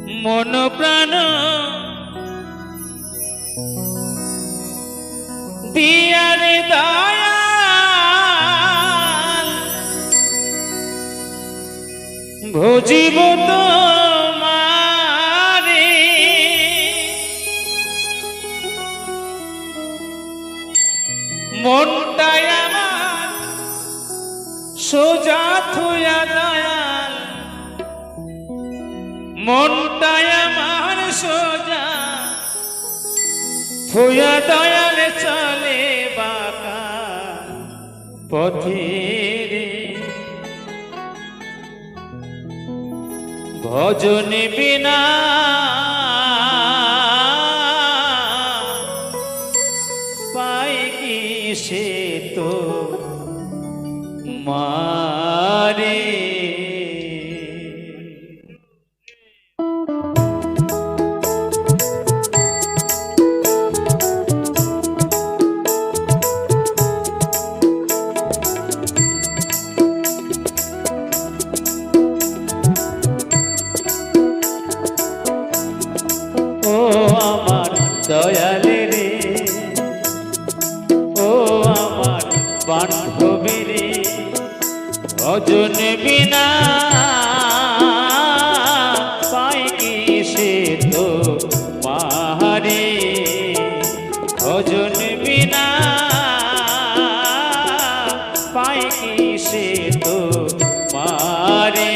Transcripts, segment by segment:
মন প্রাণ দিয়ারে দয়াল ভজিব তোমারে মনটাই আমার সোজা থুয়া দয়াল মনটাই আমার সোজা থুয়া দয়াল চলে বাঁকা পথে রে ভজন বিনা পাই কি সে তো মারে ও আমার দয়ালে রে ও আমার বান্ধবী রে ভজন বিনা পাই কি সে তো মারে ভজন বিনা পাই কি সে তো মারে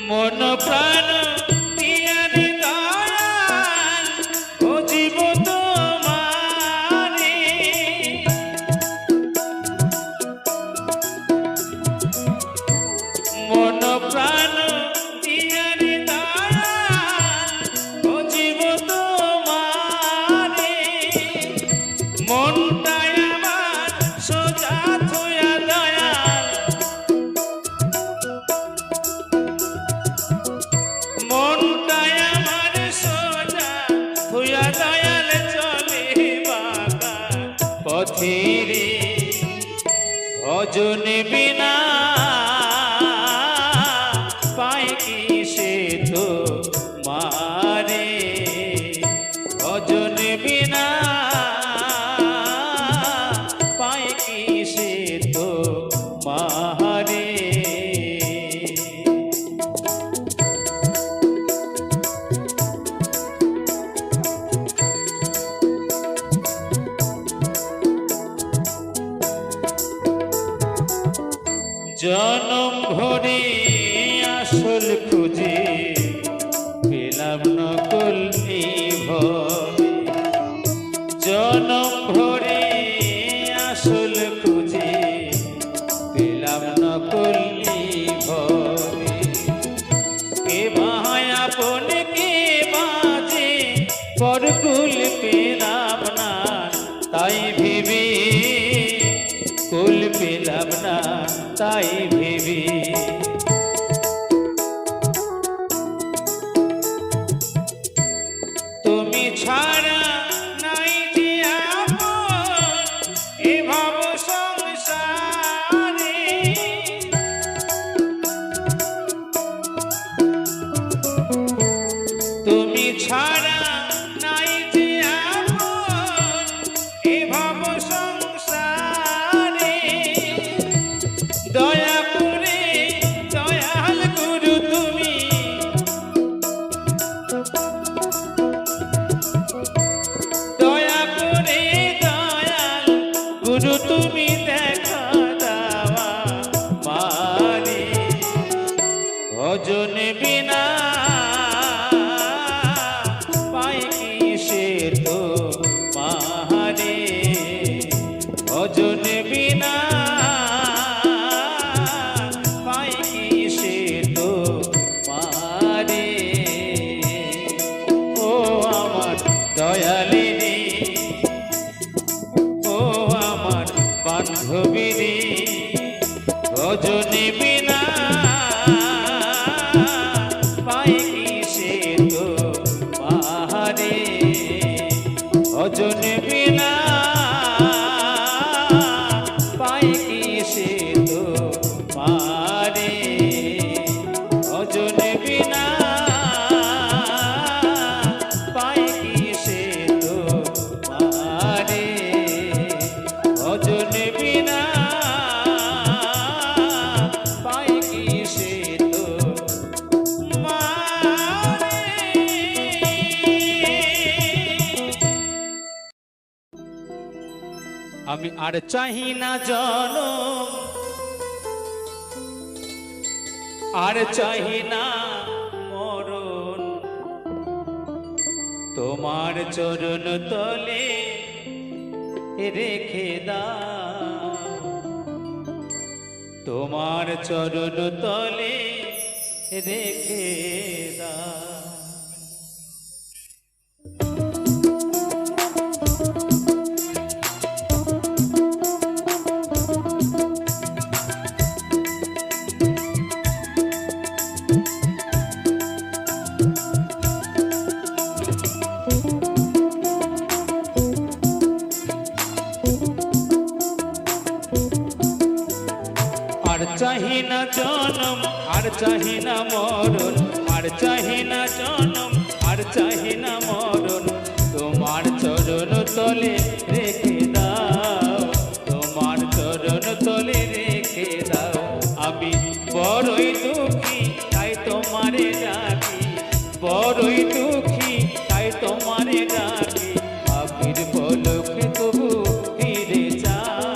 মন প্রাণ দিয়ারে দয়াল ভজিব তোমারে মন প্রাণ দিয়ারে দয়াল ভজিব তোমারে মনটাই আমার সোজা থুয়া দয়াল মনটাই আমার সোজা থুয়া দয়াল চলে বাঁকা পথে রে ভজন বিনা পাই কি সে তো মারে ভজন বিনা পাই কি সে তো মারে জনম ভরে আসল খুঁজে পেলাম নকল নিভবে জনম ভরে আসল খুঁজে পেলাম নকল নিভবে কে ভাই আপন কে বাজে পরকুল পেলাম না তাই ভেবে কুল পেলাম না তাই ভেবে তুমি ছাড়া নাই যে আপন এ ভাব সংসারে তুমি ছাড়া নাই যে আপন এ ভাব সংসারে দয়া করে ভজনে বিনা পাই কি সে তো পাহাড়ে ভজনে বিনা পাই কি সে তো পারে ভজনে বিনা পাই কি সে তো পারে ভজনে বিনা পাই কি সে তো মারে। আমি আর চাহি না জনম আর চাহি না মরণ তোমার চরণ তলে রেখে দাও তোমার চরণ তলে রেখে দাও। আর চাহি না জনম আর চাহি না মরণ আর চাহি না জনম আর চাহি না মরণ তোমার চরণ তলে রেখে দাও তোমার চরণ তলে রেখে দাও। আমি বড়ই দুঃখী তাই তোমারে ডাকি বড়ই দুঃখী তাই তোমারে ডাকি আবির পলকে তবু ফিরে যাও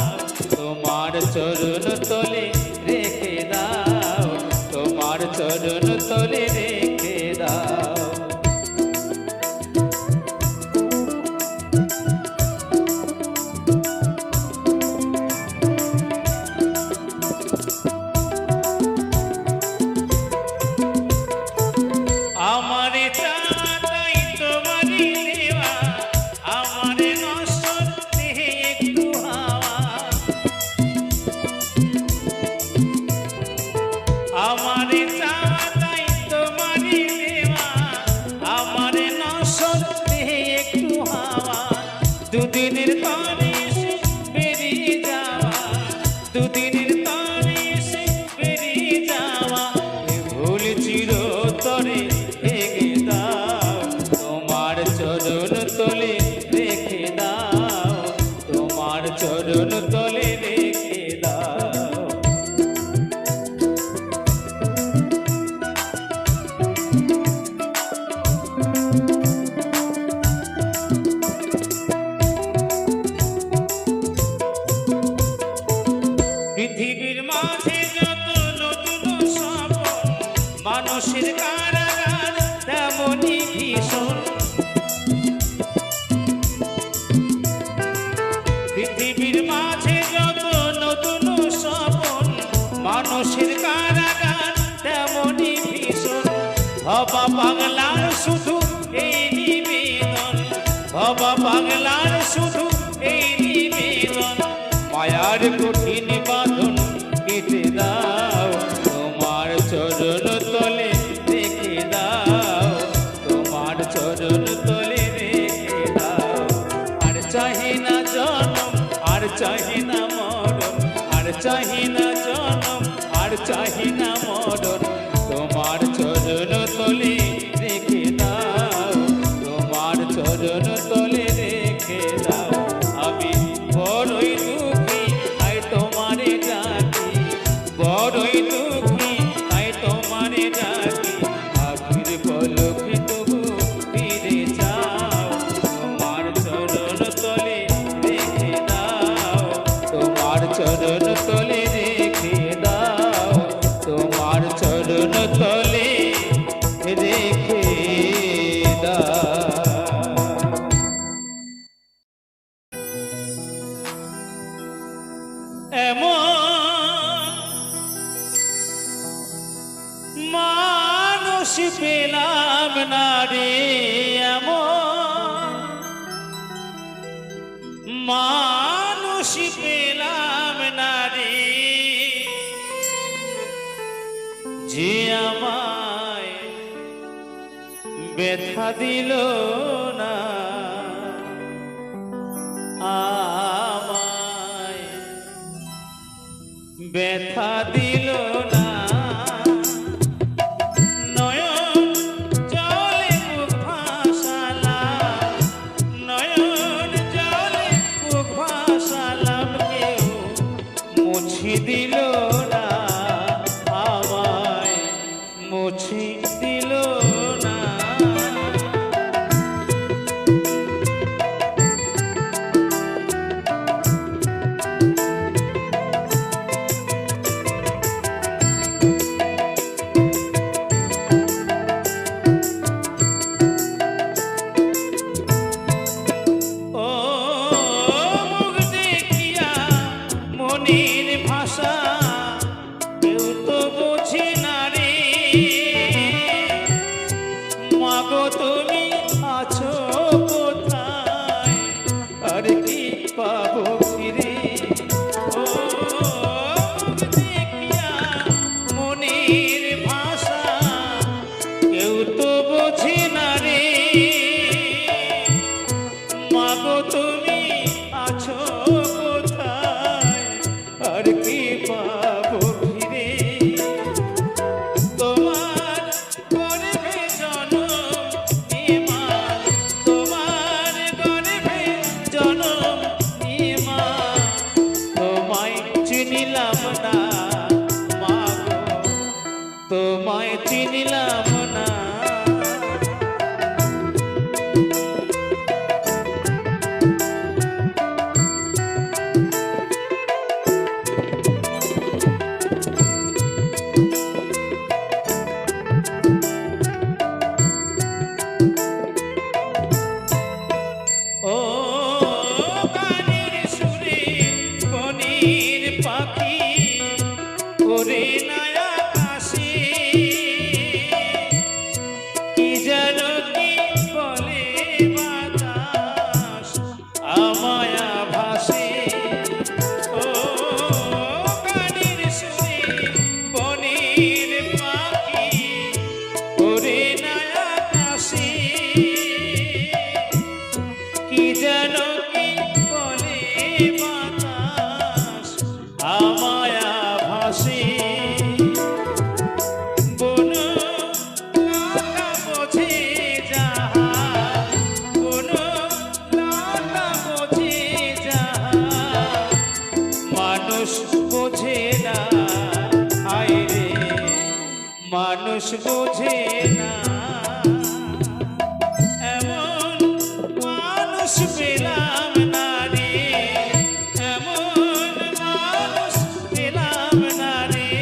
তোমার চরণ তলে রেখে দাও তোমার চরণ তলে রেখে দাও। আমারে চাই তোমারই দেওয়া আমারে নশ্বর দেহে একটু হাওয়া আমারে চাই তোমারই দেওয়া আমারে নশ্বর দেহে একটু হাওয়া দুদিনের তরে এসে বেরিয়ে যাওয়া দুদিনের তরে এসে বেরিয়ে যাওয়া ভুল চিরতরে ভেঙে দাও তোমার চরণ তলে রেখে দাও তোমার চরণ তলে রেখে দাও। পৃথিবীর মাঝে যত নতুন স্বপ্ন মানুষের কারাগার তেমনই ভীষণ পৃথিবীর মাঝে যত নতুন স্বপ্ন মানুষের কারাগার তেমনই ভীষণ ভবা পাগলার শুধু এই নিবেদন ভবা পাগলার শুধু এই নিবেদন মায়ার কঠিন বাঁধন কেটে দাও তোমার চরণ তলে রেখে দাও তোমার চরণ তলে রেখে দাও। আর চাহি না জনম আর চাহি না মরণ আর চাহি না জনম আর চাহি না মরণ তোমার চরণ তলে রেখে দাও তোমার চরণ তলে রেখে দাও। আমি বড়ই দুঃখী তাই তোমারে ডাকি বড়ই দুঃখী তাই তোমারে ডাকি আখির পলকে তবু ফিরে যাও তোমার চরণ তলে রেখে দাও তোমার চরণ তলে রেখে দাও তোমার চরণ তলে রেখে দাও। মানুষ পেলাম না রে এমন মানুষ পেলাম না রে যে আমায় ব্যথা দিল না, আমায় ব্যথা দিল না। নয়ন জলে বুক ভাসালাম, নয়ন জলে বুক ভাসালাম, কেউ মুছে দিল না, আমায় মুছে দিল না। মনের ভাষা কেউ তো বোঝে না রে, মাগো তুমি আছো কোথায়, আর কি পাবো ফিরে। ও দেখিয়া মনের ভাষা কেউ তো বোঝে না রে, মাগো তুমি আছো আর কি পাবো ফিরে। তোমার গর্ভে জনম নিমা, তোমার গর্ভে জনম নিমা, তোমায় চিনিলাম না মাগো, তোমায় চিনিলাম না। ও গানের সুরে বনের পাখি ওরে নয়া আকাশে, কি যেন কি বলে বাতাস আমায় ভাসে। ও গানের সুরে বনের পাখি ওরে নয়া আকাশে, কি যেন কি বলে বাতাস আমায় ভাসে। কোন লতা বোঝে যাহা, কোন লতা বোঝে যাহা, মানুষ বোঝে না, হায় রে মানুষ বোঝে না। এমন মানুষ পেলাম না রে, এমন মানুষ পেলাম না রে,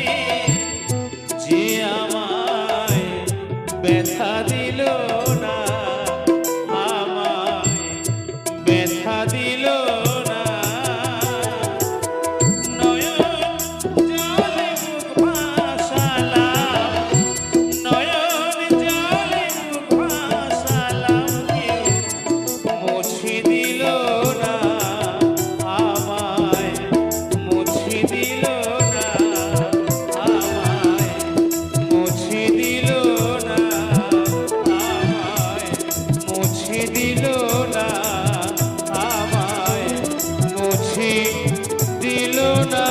যে আমায় ব্যথা দিল না, আমায় ব্যথা দিল না। নয়ন জলে বুক ভাসালাম, নয়ন জলে বুক ভাসালাম, কেউ মুছে দিল না, আমায় মুছে দিল না, আমায় মুছে দিল না, আমায় মুছে দিল না, আমায় মুছে দিল না।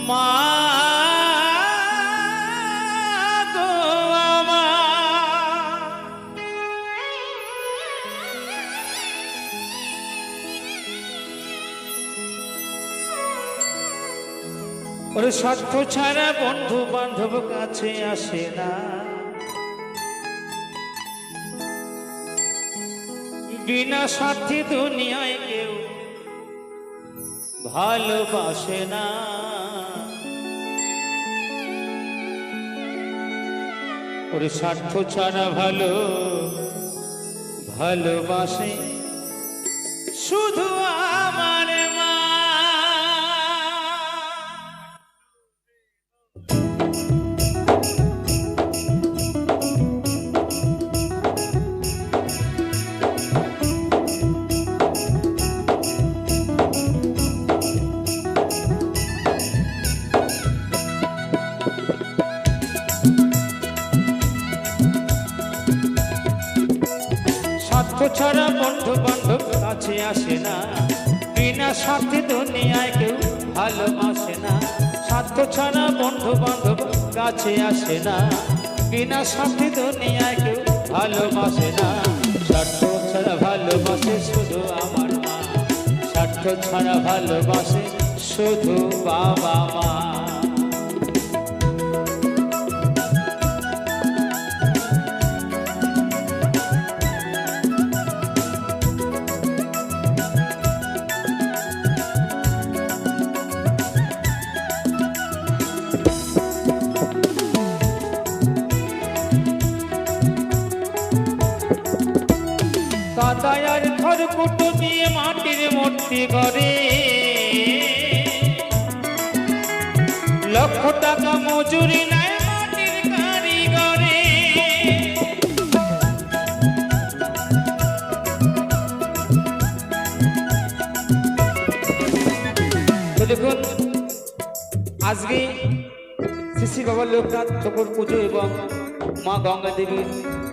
মা গো আমার, ওরে স্বার্থ ছাড়া বন্ধু বান্ধব কাছে আসে না, বিনা স্বার্থে দুনিয়ায় কেউ ভালোবাসে না। ওরে স্বার্থ ছাড়া ভালোবাসে শুধু আমার মা। স্বার্থ ছাড়া বন্ধু বান্ধব কাছে আসে না, বিনা স্বার্থে দুনিয়ায় কেউ ভালোবাসে না। স্বার্থ ছাড়া বন্ধু বান্ধব কাছে আসে না, বিনা স্বার্থে দুনিয়ায় কেউ ভালোবাসে না। স্বার্থ ছাড়া ভালোবাসে শুধু আমার মা, স্বার্থ ছাড়া ভালোবাসে শুধু বাবা মা। কাদায়ার খড়কুটো দিয়ে মাটির মূর্তি গড়ে, লক্ষ টাকা মজুরি নেয় মাটির কারিগরে। দেখুন আজকে শ্রী শ্রী বাবা লোকনাথ ঠাকুর পুজো এবং মা গঙ্গা দেবীর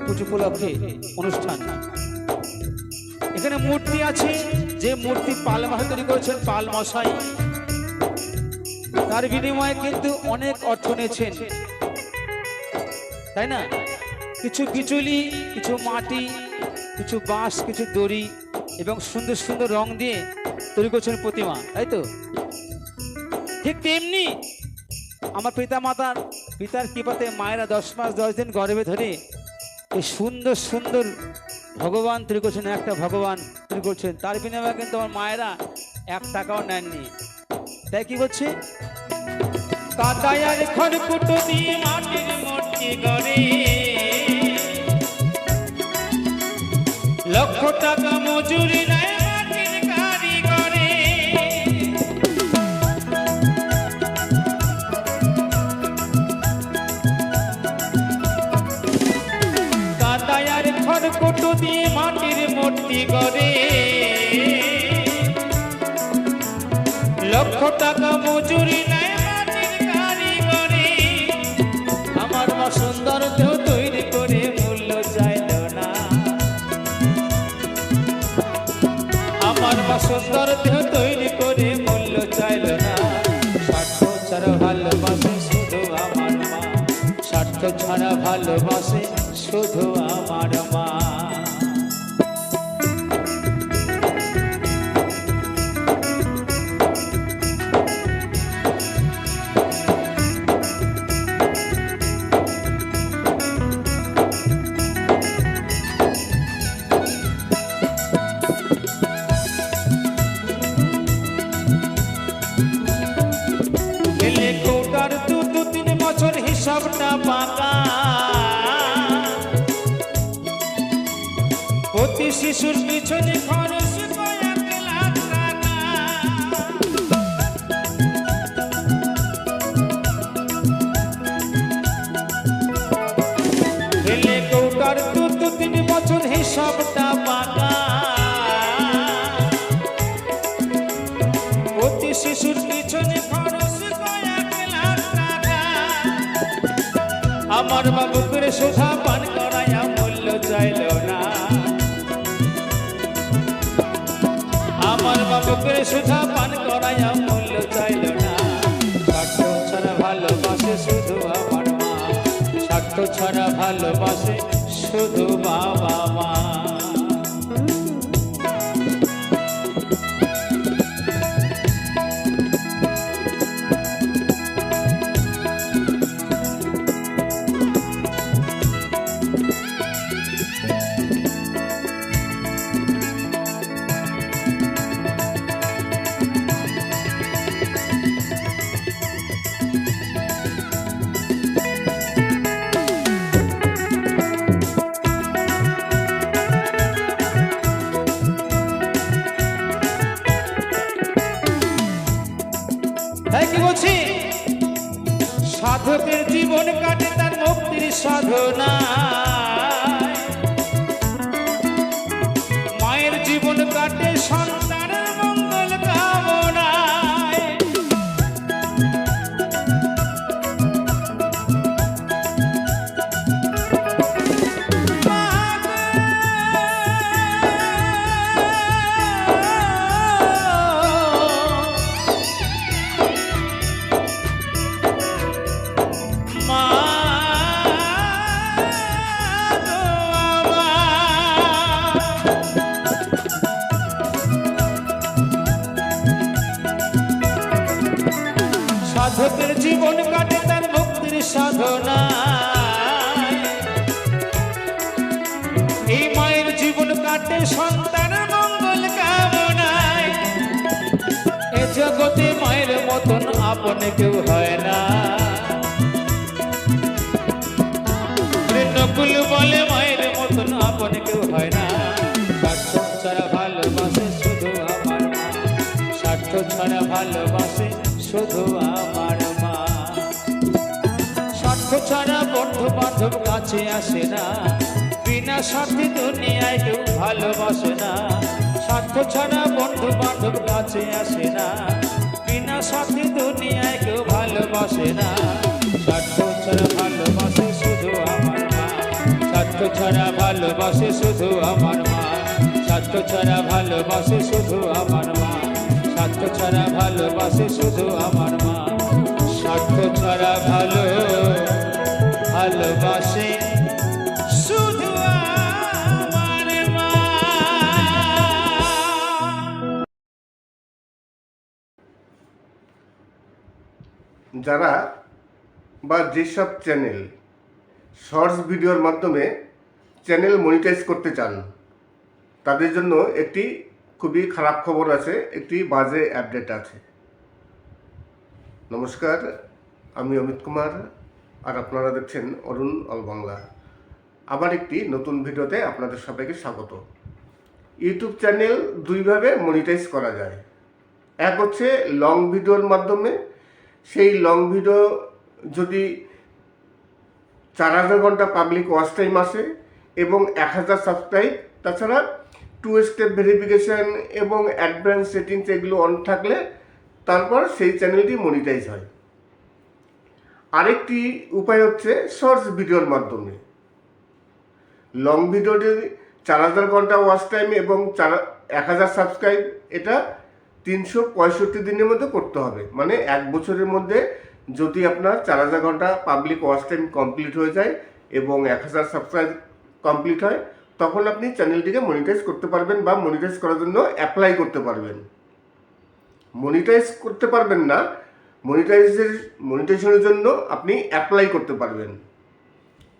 পুজো উপলক্ষে অনুষ্ঠান। এখানে মূর্তি আছে, যে মূর্তি পাল মশাই তৈরি করেছেন, পাল মশাই, তার বিনিময়ে কিন্তু অনেক অর্থ নিয়েছেন, তাই না? কিছু বিচুলি, কিছু মাটি, কিছু বাঁশ, কিছু দড়ি এবং সুন্দর সুন্দর রং দিয়ে তৈরি করছেন প্রতিমা, তাই তো? ঠিক তেমনি আমার পিতার কৃপাতে মায়েরা 10 মাস 10 দিন গর্ভে ধরে এই সুন্দর সুন্দর ভগবান তৈরি করছেন, একটা ভগবান তৈরি করছেন। তার বিনিময়ে কিন্তু আমার মায়েরা 1 টাকাও নেননি। তাই কি বলছে? কাদায়ার খড়কুটো দিয়ে মাটির মূর্তি গড়ে, লক্ষ টাকা মজুরি নেয় মাটির কারিগরে। কাদায়ার খড়কুটো দিয়ে মাটির মূর্তি গড়ে, লক্ষ টাকা মজুরি নেয় মাটির কারিগরে। আমার মা সুন্দর দেহ তৈরি করে মূল্য চাইল না, আমার মা সুন্দর দেহ তৈরি করে মূল্য চাইল না। স্বার্থ ছাড়া ভালোবাসে শুধু আমার মা, স্বার্থ ছাড়া ভালোবাসে শুধু আমার মা। কোটার 2-3 বছর হিসাবটা পাকা, প্রতি শিশুর পিছনে খরচ কয়েক লাখ টাকা। কোটার 2-3 বছর হিসাবটা পাকা, প্রতি শিশুর পিছনে খরচ কয়েক লাখ টাকা। আমার বাবু করে সোধা পান করাইয়া মূল্য চাইল না, আমার বাবু করে সোধা পান করাইয়া মূল্য চাইল না। স্বার্থ ছাড়া ভালোবাসে শুধু আমার মা, স্বার্থ ছাড়া ভালোবাসে শুধু বাবা মা। তাই কি বলছি, সাধকের জীবন কাটে তার মুক্তির সাধনা, মায়ের জীবন কাটে সন্তানের মঙ্গল কামনায়। সাধকের জীবন কাটে তার মুক্তির সাধনা, এই মায়ের জীবন কাটে সন্তানের মঙ্গল কামনায়। এ জগতে মায়ের মতন আপন কেউ হয় না, নকুল বলে মায়ের মতন আপন কেউ হয় না। স্বার্থ ছাড়া ভালোবাসে শুধু আমার মা, স্বার্থ ছাড়া ভালোবাসে শুধু আমার মা। স্বার্থ ছাড়া বন্ধু বান্ধব কাছে আসে না, বিনা স্বার্থে দুনিয়ায় কেউ ভালোবাসে না। স্বার্থ ছাড়া বন্ধু বান্ধব কাছে আসে না, বিনা স্বার্থে দুনিয়ায় কেউ ভালোবাসে না। স্বার্থ ছাড়া ভালোবাসে শুধু আমার মা, স্বার্থ ছাড়া ভালোবাসে শুধু আমার মা, স্বার্থ ছাড়া ভালোবাসে শুধু আমার মা, স্বার্থ ছাড়া ভালোবাসে শুধু আমার মা, স্বার্থ ছাড়া ভালোবাসে শুধু আমার মা। যারা বা যেসব চ্যানেল শর্টস ভিডিওর মাধ্যমে চ্যানেল মনিটাইজ করতে চান, তাদের জন্য একটি খুবই খারাপ খবর আছে, একটি বাজে আপডেট আছে। নমস্কার, আমি অমিত কুমার, আর আপনারা দেখছেন অরুণ অল বাংলা। আবার একটি নতুন ভিডিওতে আপনাদের সবাইকে স্বাগত। ইউটিউব চ্যানেল দুইভাবে মনিটাইজ করা যায়। এক হচ্ছে লং ভিডিওর মাধ্যমে। সেই লং ভিডিও যদি 4000 ঘন্টা পাবলিক ওয়াচ টাইম আসে এবং 1000 সাবস্ক্রাইব, তাছাড়া 2 স্টেপ ভেরিফিকেশান এবং অ্যাডভান্স সেটিংস এগুলো অন থাকলে তারপর সেই চ্যানেলটি মনিটাইজ হয়। আরেকটি উপায় হচ্ছে শর্টস ভিডিওর মাধ্যমে। লং ভিডিওটি 4000 ঘন্টা ওয়াচ টাইম এবং 1000 সাবস্ক্রাইব, এটা 365 দিনের মধ্যে করতে হবে। মানে 1 বছরের মধ্যে যদি আপনার 4000 ঘন্টা পাবলিক ওয়াচ টাইম কমপ্লিট হয়ে যায় এবং 1000 সাবস্ক্রাইব কমপ্লিট হয়, তখন আপনি চ্যানেলটিকে মনিটাইজ করতে পারবেন বা মনিটাইজ করার জন্য অ্যাপ্লাই করতে পারবেন। মনিটাইজ করতে পারবেন না, মনিটাইজেশনের জন্য আপনি অ্যাপ্লাই করতে পারবেন।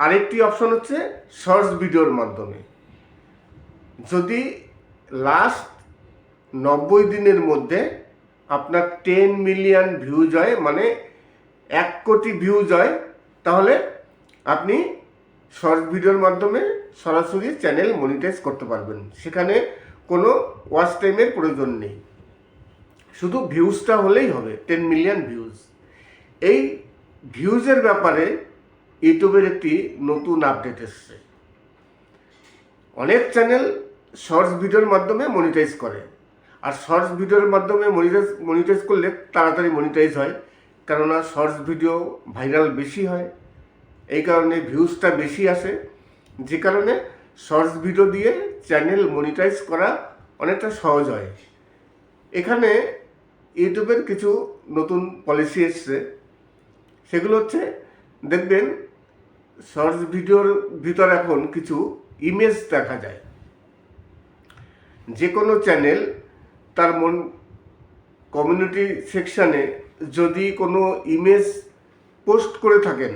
আরেকটি অপশন হচ্ছে শর্টস ভিডিওর মাধ্যমে। যদি লাস্ট 90 দিনের মধ্যে আপনার 10 মিলিয়ন ভিউজ হয়, মানে 1 কোটি ভিউজ হয়, তাহলে আপনি শর্ট ভিডিওর মাধ্যমে সরাসরি চ্যানেল মনিটাইজ করতে পারবেন। সেখানে কোনো ওয়াচ টাইমের প্রয়োজন নেই, শুধু ভিউজটা হলেই হবে, 10 মিলিয়ন ভিউজ। এই ভিউজের ব্যাপারে ইউটিউবের একটি নতুন আপডেট এসছে। অনেক চ্যানেল শর্টস ভিডিওর মাধ্যমে মনিটাইজ করে, আর শর্টস ভিডিওর মাধ্যমে মনিটাইজ করলে তাড়াতাড়ি মনিটাইজ হয়, কেননা শর্টস ভিডিও ভাইরাল বেশি হয়, এই কারণে ভিউজটা বেশি আসে, যে কারণে শর্টস ভিডিও দিয়ে চ্যানেল মনিটাইজ করা অনেকটা সহজ হয়। এখানে ইউটিউবের কিছু নতুন পলিসি এসছে। সেগুলো হচ্ছে, দেখবেন শর্টস ভিডিওর ভিতর এখন কিছু ইমেজ দেখা যায়। যে কোনো চ্যানেল তার কমিউনিটি সেকশানে যদি কোনো ইমেজ পোস্ট করে থাকেন,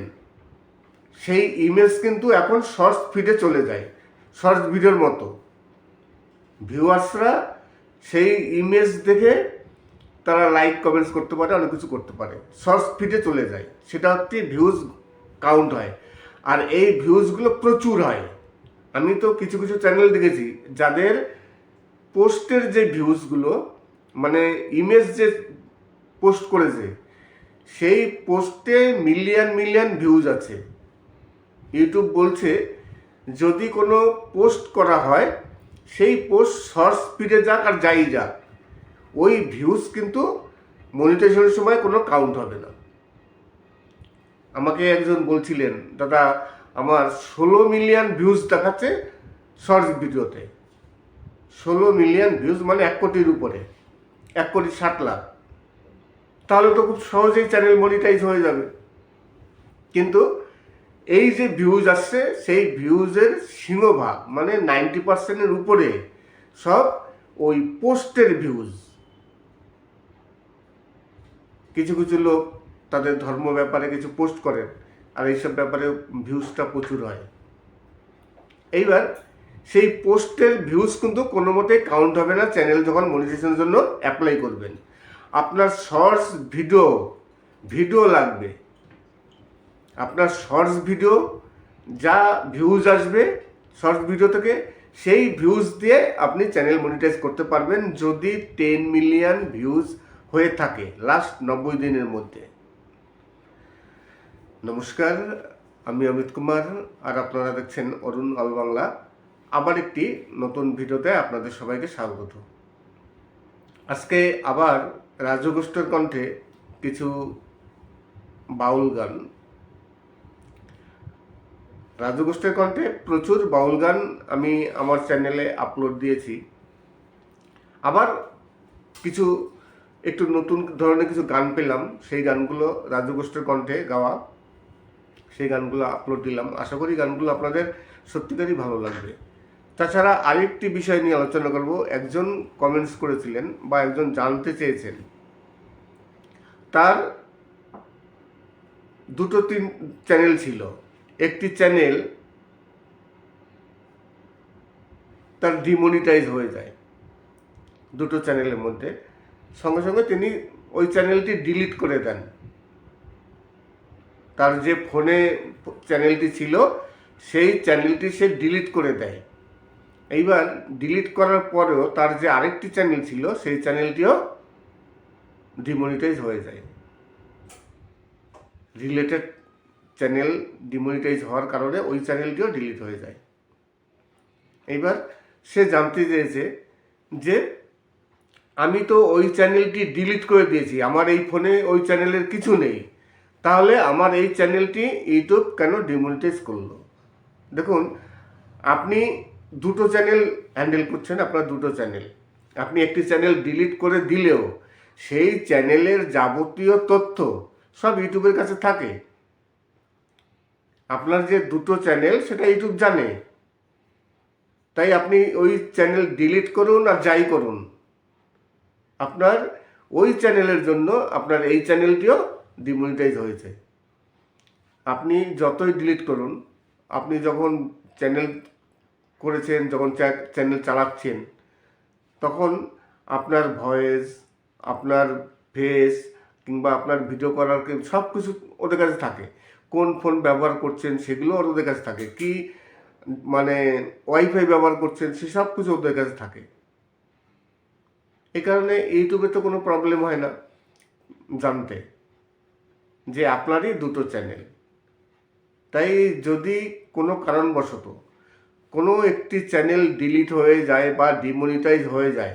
সেই ইমেজ কিন্তু এখন শর্টস ফিডে চলে যায়, শর্টস ভিডিওর মতো। ভিউয়ার্সরা সেই ইমেজ দেখে তারা লাইক কমেন্টস করতে পারে, অনেক কিছু করতে পারে, শর্টস ফিডে চলে যায়। সেটা হচ্ছে ভিউজ কাউন্ট হয়, আর এই ভিউজগুলো প্রচুর হয়। আমি তো কিছু কিছু চ্যানেল দেখেছি যাদের পোস্টের যে ভিউজগুলো, মানে ইমেজ যে পোস্ট করেছে, সেই পোস্টে মিলিয়ন মিলিয়ন ভিউজ আছে। ইউটিউব বলছে যদি কোনো পোস্ট করা হয়, সেই পোস্ট শর্ট স্পিডে যাক আর যাই যাক, ওই ভিউজ কিন্তু মনিটাইজেশনের সময় কোনো কাউন্ট হবে না। আমাকে একজন বলছিলেন, দাদা আমার 16 মিলিয়ন ভিউজ দেখাচ্ছে শর্টস ভিডিওতে। 16 মিলিয়ন ভিউজ মানে 1 কোটির উপরে, 1,60,00,000। তাহলে তো খুব সহজেই চ্যানেল মনিটাইজ হয়ে যাবে। কিন্তু এই যে ভিউজ আসছে, সেই ভিউজের সিংহভাগ মানে 90%-এর উপরে সব ওই পোস্টের ভিউজ। কিছু কিছু লোক তাদের ধর্ম ব্যাপারে কিছু পোস্ট করেন, আর এইসব ব্যাপারে ভিউজটা প্রচুর হয়। এইবার সেই পোস্টের ভিউজ কিন্তু কোনো মতেই কাউন্ট হবে না চ্যানেল যখন মনিটাইজেশনের জন্য অ্যাপ্লাই করবেন। আপনার শর্টস ভিডিও লাগবে। আপনার শর্টস ভিডিও যা ভিউজ আসবে শর্টস ভিডিও থেকে, সেই ভিউজ দিয়ে আপনি চ্যানেল মনিটাইজ করতে পারবেন যদি 10 মিলিয়ন ভিউজ হয়ে থাকে লাস্ট 90 দিনের মধ্যে। নমস্কার, আমি অমিত কুমার, আর আপনারা দেখছেন অরুণ অল বাংলা। আবার একটি নতুন ভিডিওতে আপনাদের সবাইকে স্বাগত। আজকে আবার রাজু ঘোষের কণ্ঠে কিছু বাউল গান। রাজু ঘোষের কণ্ঠে প্রচুর বাউল গান আমি আমার চ্যানেলে আপলোড দিয়েছি। আবার কিছু একটু নতুন ধরনের কিছু গান পেলাম, সেই গানগুলো রাজু ঘোষের কণ্ঠে গাওয়া, সেই গানগুলো আপলোড দিলাম। আশা করি গানগুলো আপনাদের সত্যিকারই ভালো লাগবে। তাছাড়া আরেকটি বিষয় নিয়ে আলোচনা করব। একজন কমেন্টস করেছিলেন বা একজন জানতে চেয়েছেন, তার 2-3 চ্যানেল ছিল। একটি চ্যানেল তার ডিমনিটাইজ হয়ে যায় 2টো চ্যানেলের মধ্যে, সঙ্গে সঙ্গে তিনি ওই চ্যানেলটি ডিলিট করে দেন। তার যে ফোনে চ্যানেলটি ছিল সেই চ্যানেলটি সে ডিলিট করে দেয়। এইবার ডিলিট করার পরেও তার যে আরেকটি চ্যানেল ছিল সেই চ্যানেলটিও ডিমনিটাইজ হয়ে যায়। রিলেটেড চ্যানেল ডিমনিটাইজ হওয়ার কারণে ওই চ্যানেলটিও ডিলিট হয়ে যায়। এইবার সে জানতে চেয়েছে যে আমি তো ওই চ্যানেলটি ডিলিট করে দিয়েছি, আমার এই ফোনে ওই চ্যানেলের কিছু নেই, তাহলে আমার এই চ্যানেলটি ইউটিউব কেন ডিমনিটাইজ করলো? দেখুন, আপনি 2টো চ্যানেল হ্যান্ডেল করছেন, আপনার 2টো চ্যানেল। আপনি একটি চ্যানেল ডিলিট করে দিলেও সেই চ্যানেলের যাবতীয় তথ্য সব ইউটিউবের কাছে থাকে। আপনার যে 2টো চ্যানেল সেটা ইউটিউব জানে, তাই আপনি ওই চ্যানেল ডিলিট করুন আর যাই করুন, আপনার ওই চ্যানেলের জন্য আপনার এই চ্যানেলটিও ডিমনিটাইজ হয়েছে। আপনি যতই ডিলিট করুন, আপনি যখন চ্যানেল করেছেন, যখন চ্যানেল চালাচ্ছেন, তখন আপনার ভয়েস, আপনার ফেস কিংবা আপনার ভিডিও করার সব কিছু ওদের কাছে থাকে। কোন ফোন ব্যবহার করছেন সেগুলো ওদের কাছে থাকে, কি মানে ওয়াইফাই ব্যবহার করছেন সেসব কিছু ওদের কাছে থাকে। এই কারণে ইউটিউবে তো কোনো প্রবলেম হয় না জানতে যে আপনারই 2টো চ্যানেল। তাই যদি কোনো কারণবশত কোনো একটি চ্যানেল ডিলিট হয়ে যায় বা ডিমনিটাইজ হয়ে যায়,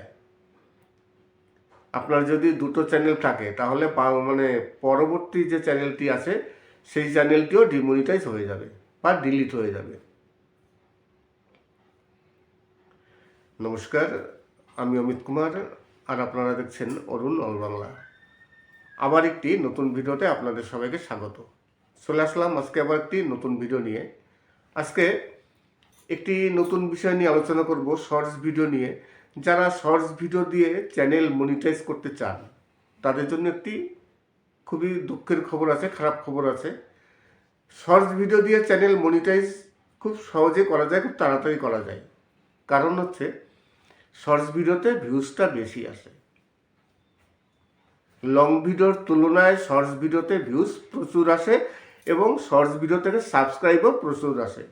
আপনার যদি 2টো চ্যানেল থাকে, তাহলে মানে পরবর্তী যে চ্যানেলটি আছে সেই চ্যানেলটিও ডিমনিটাইজ হয়ে যাবে বা ডিলিট হয়ে যাবে। নমস্কার, আমি অমিত কুমার, আর আপনারা দেখছেন অরুণ অল বাংলা। আবার একটি নতুন ভিডিওতে আপনাদের সবাইকে স্বাগত। চলে আসলাম আজকে আবার একটি নতুন ভিডিও নিয়ে। আজকে একটি নতুন বিষয় নিয়ে আলোচনা করব, শর্টস ভিডিও নিয়ে। যারা শর্টস ভিডিও দিয়ে চ্যানেল মনিটাইজ করতে চান তাদের জন্য একটি খুবই দুঃখের খবর আছে, খারাপ খবর আছে। শর্টস ভিডিও দিয়ে চ্যানেল মনিটাইজ খুব সহজে করা যায়, খুব তাড়াতাড়ি করা যায়। কারণ হচ্ছে শর্টস ভিডিওতে ভিউজটা বেশি আসে। লং ভিডিওর তুলনায় শর্টস ভিডিওতে ভিউজ প্রচুর আসে এবং শর্টস ভিডিও থেকে সাবস্ক্রাইবও প্রচুর আসে।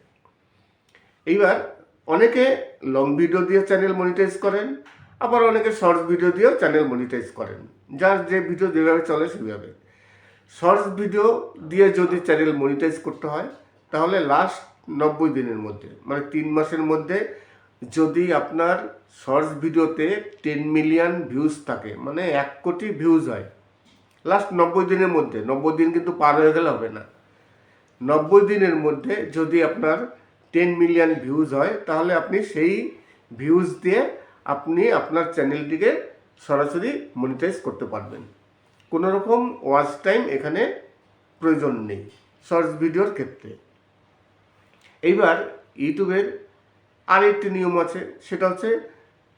এইবার অনেকে লং ভিডিও দিয়ে চ্যানেল মনিটাইজ করেন, আবার অনেকে শর্টস ভিডিও দিয়েও চ্যানেল মনিটাইজ করেন, যার যে ভিডিও যেভাবে চলে সেভাবে। শর্টস ভিডিও দিয়ে যদি চ্যানেল মনিটাইজ করতে হয় তাহলে লাস্ট 90 দিনের মধ্যে, মানে 3 মাসের মধ্যে যদি আপনার শর্টস ভিডিওতে 10 মিলিয়ন ভিউজ থাকে, মানে 1 কোটি ভিউজ হয়, লাস্ট 90 দিনের মধ্যে, 90 দিন কিন্তু পার হয়ে গেলে হবে না, 90 দিনের মধ্যে যদি আপনার 10 মিলিয়ন ভিউজ হয় তাহলে আপনি সেই ভিউজ দিয়ে আপনি আপনার চ্যানেলটিকে সরাসরি মনিটাইজ করতে পারবেন। কোনো রকম ওয়াচ টাইম এখানে প্রয়োজন নেই শর্টস ভিডিওর ক্ষেত্রে। এইবার ইউটিউবের আরেকটি নিয়ম আছে, সেটা হচ্ছে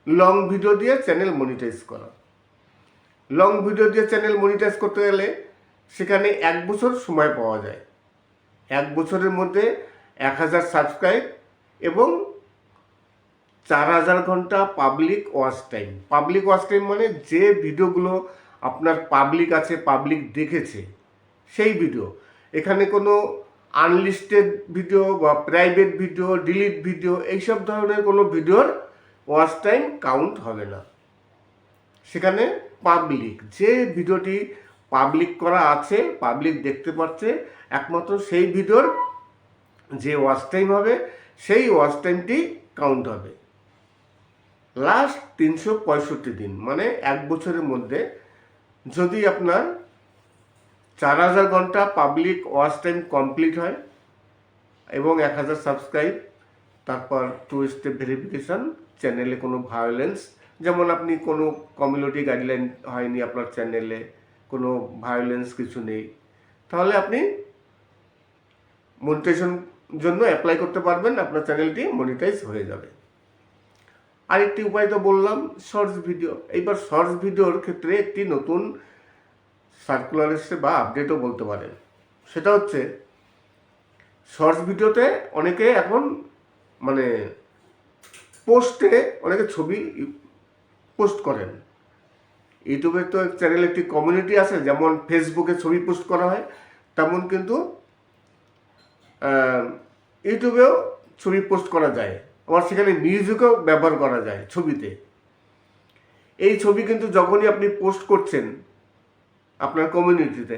লং ভিডিও দিয়ে চ্যানেল মনিটাইজ করা। লং ভিডিও দিয়ে চ্যানেল মনিটাইজ করতে গেলে সেখানে 1 বছর সময় পাওয়া যায়। 1 বছরের মধ্যে 1000 সাবস্ক্রাইব এবং 4000 ঘন্টা public watch time. Public watch time মানে যে ভিডিওগুলো আপনার পাবলিক আছে, পাবলিক দেখেছে সেই ভিডিও। এখানে কোনো আনলিস্টেড ভিডিও বা প্রাইভেট ভিডিও, ডিলিট ভিডিও, এইসব ধরনের কোনো ভিডিওর ওয়াচ টাইম কাউন্ট হবে না। সেখানে পাবলিক, যে ভিডিওটি পাবলিক করা আছে, পাবলিক দেখতে পাচ্ছে, একমাত্র সেই ভিডিওর যে ওয়াচ টাইম হবে সেই ওয়াচ টাইমটি কাউন্ট হবে। লাস্ট 365 দিন মানে 1 বছরের মধ্যে যদি আপনার 4000 ঘন্টা পাবলিক ওয়াচ টাইম কমপ্লিট হয় এবং 1000 সাবস্ক্রাইব, তারপর 2 স্টেপ ভেরিফিকেশান, চ্যানেলে কোনো ভায়োলেন্স, যেমন আপনি কোনো কমিউনিটি গাইডলাইন হয়নি আপনার চ্যানেলে, কোনো ভায়োলেন্স কিছু নেই, তাহলে আপনি মনিটাইজেশন জন্য অ্যাপ্লাই করতে পারবেন, আপনার চ্যানেলটি মনিটাইজ হয়ে যাবে। আরেকটি উপায় তো বললাম শর্টস ভিডিও। এইবার শর্টস ভিডিওর ক্ষেত্রে একটি নতুন সার্কুলার এসছে বা আপডেটও বলতে পারেন। সেটা হচ্ছে শর্টস ভিডিওতে অনেকে এখন মানে পোস্টে অনেকে ছবি পোস্ট করেন। ইউটিউবের তো চ্যানেলে একটি কমিউনিটি আছে, যেমন ফেসবুকে ছবি পোস্ট করা হয়, তেমন কিন্তু ইউটিউবেও ছবি পোস্ট করা যায়। আবার সেখানে মিউজিকও ব্যবহার করা যায় ছবিতে। এই ছবি কিন্তু যখনই আপনি পোস্ট করছেন আপনার কমিউনিটিতে,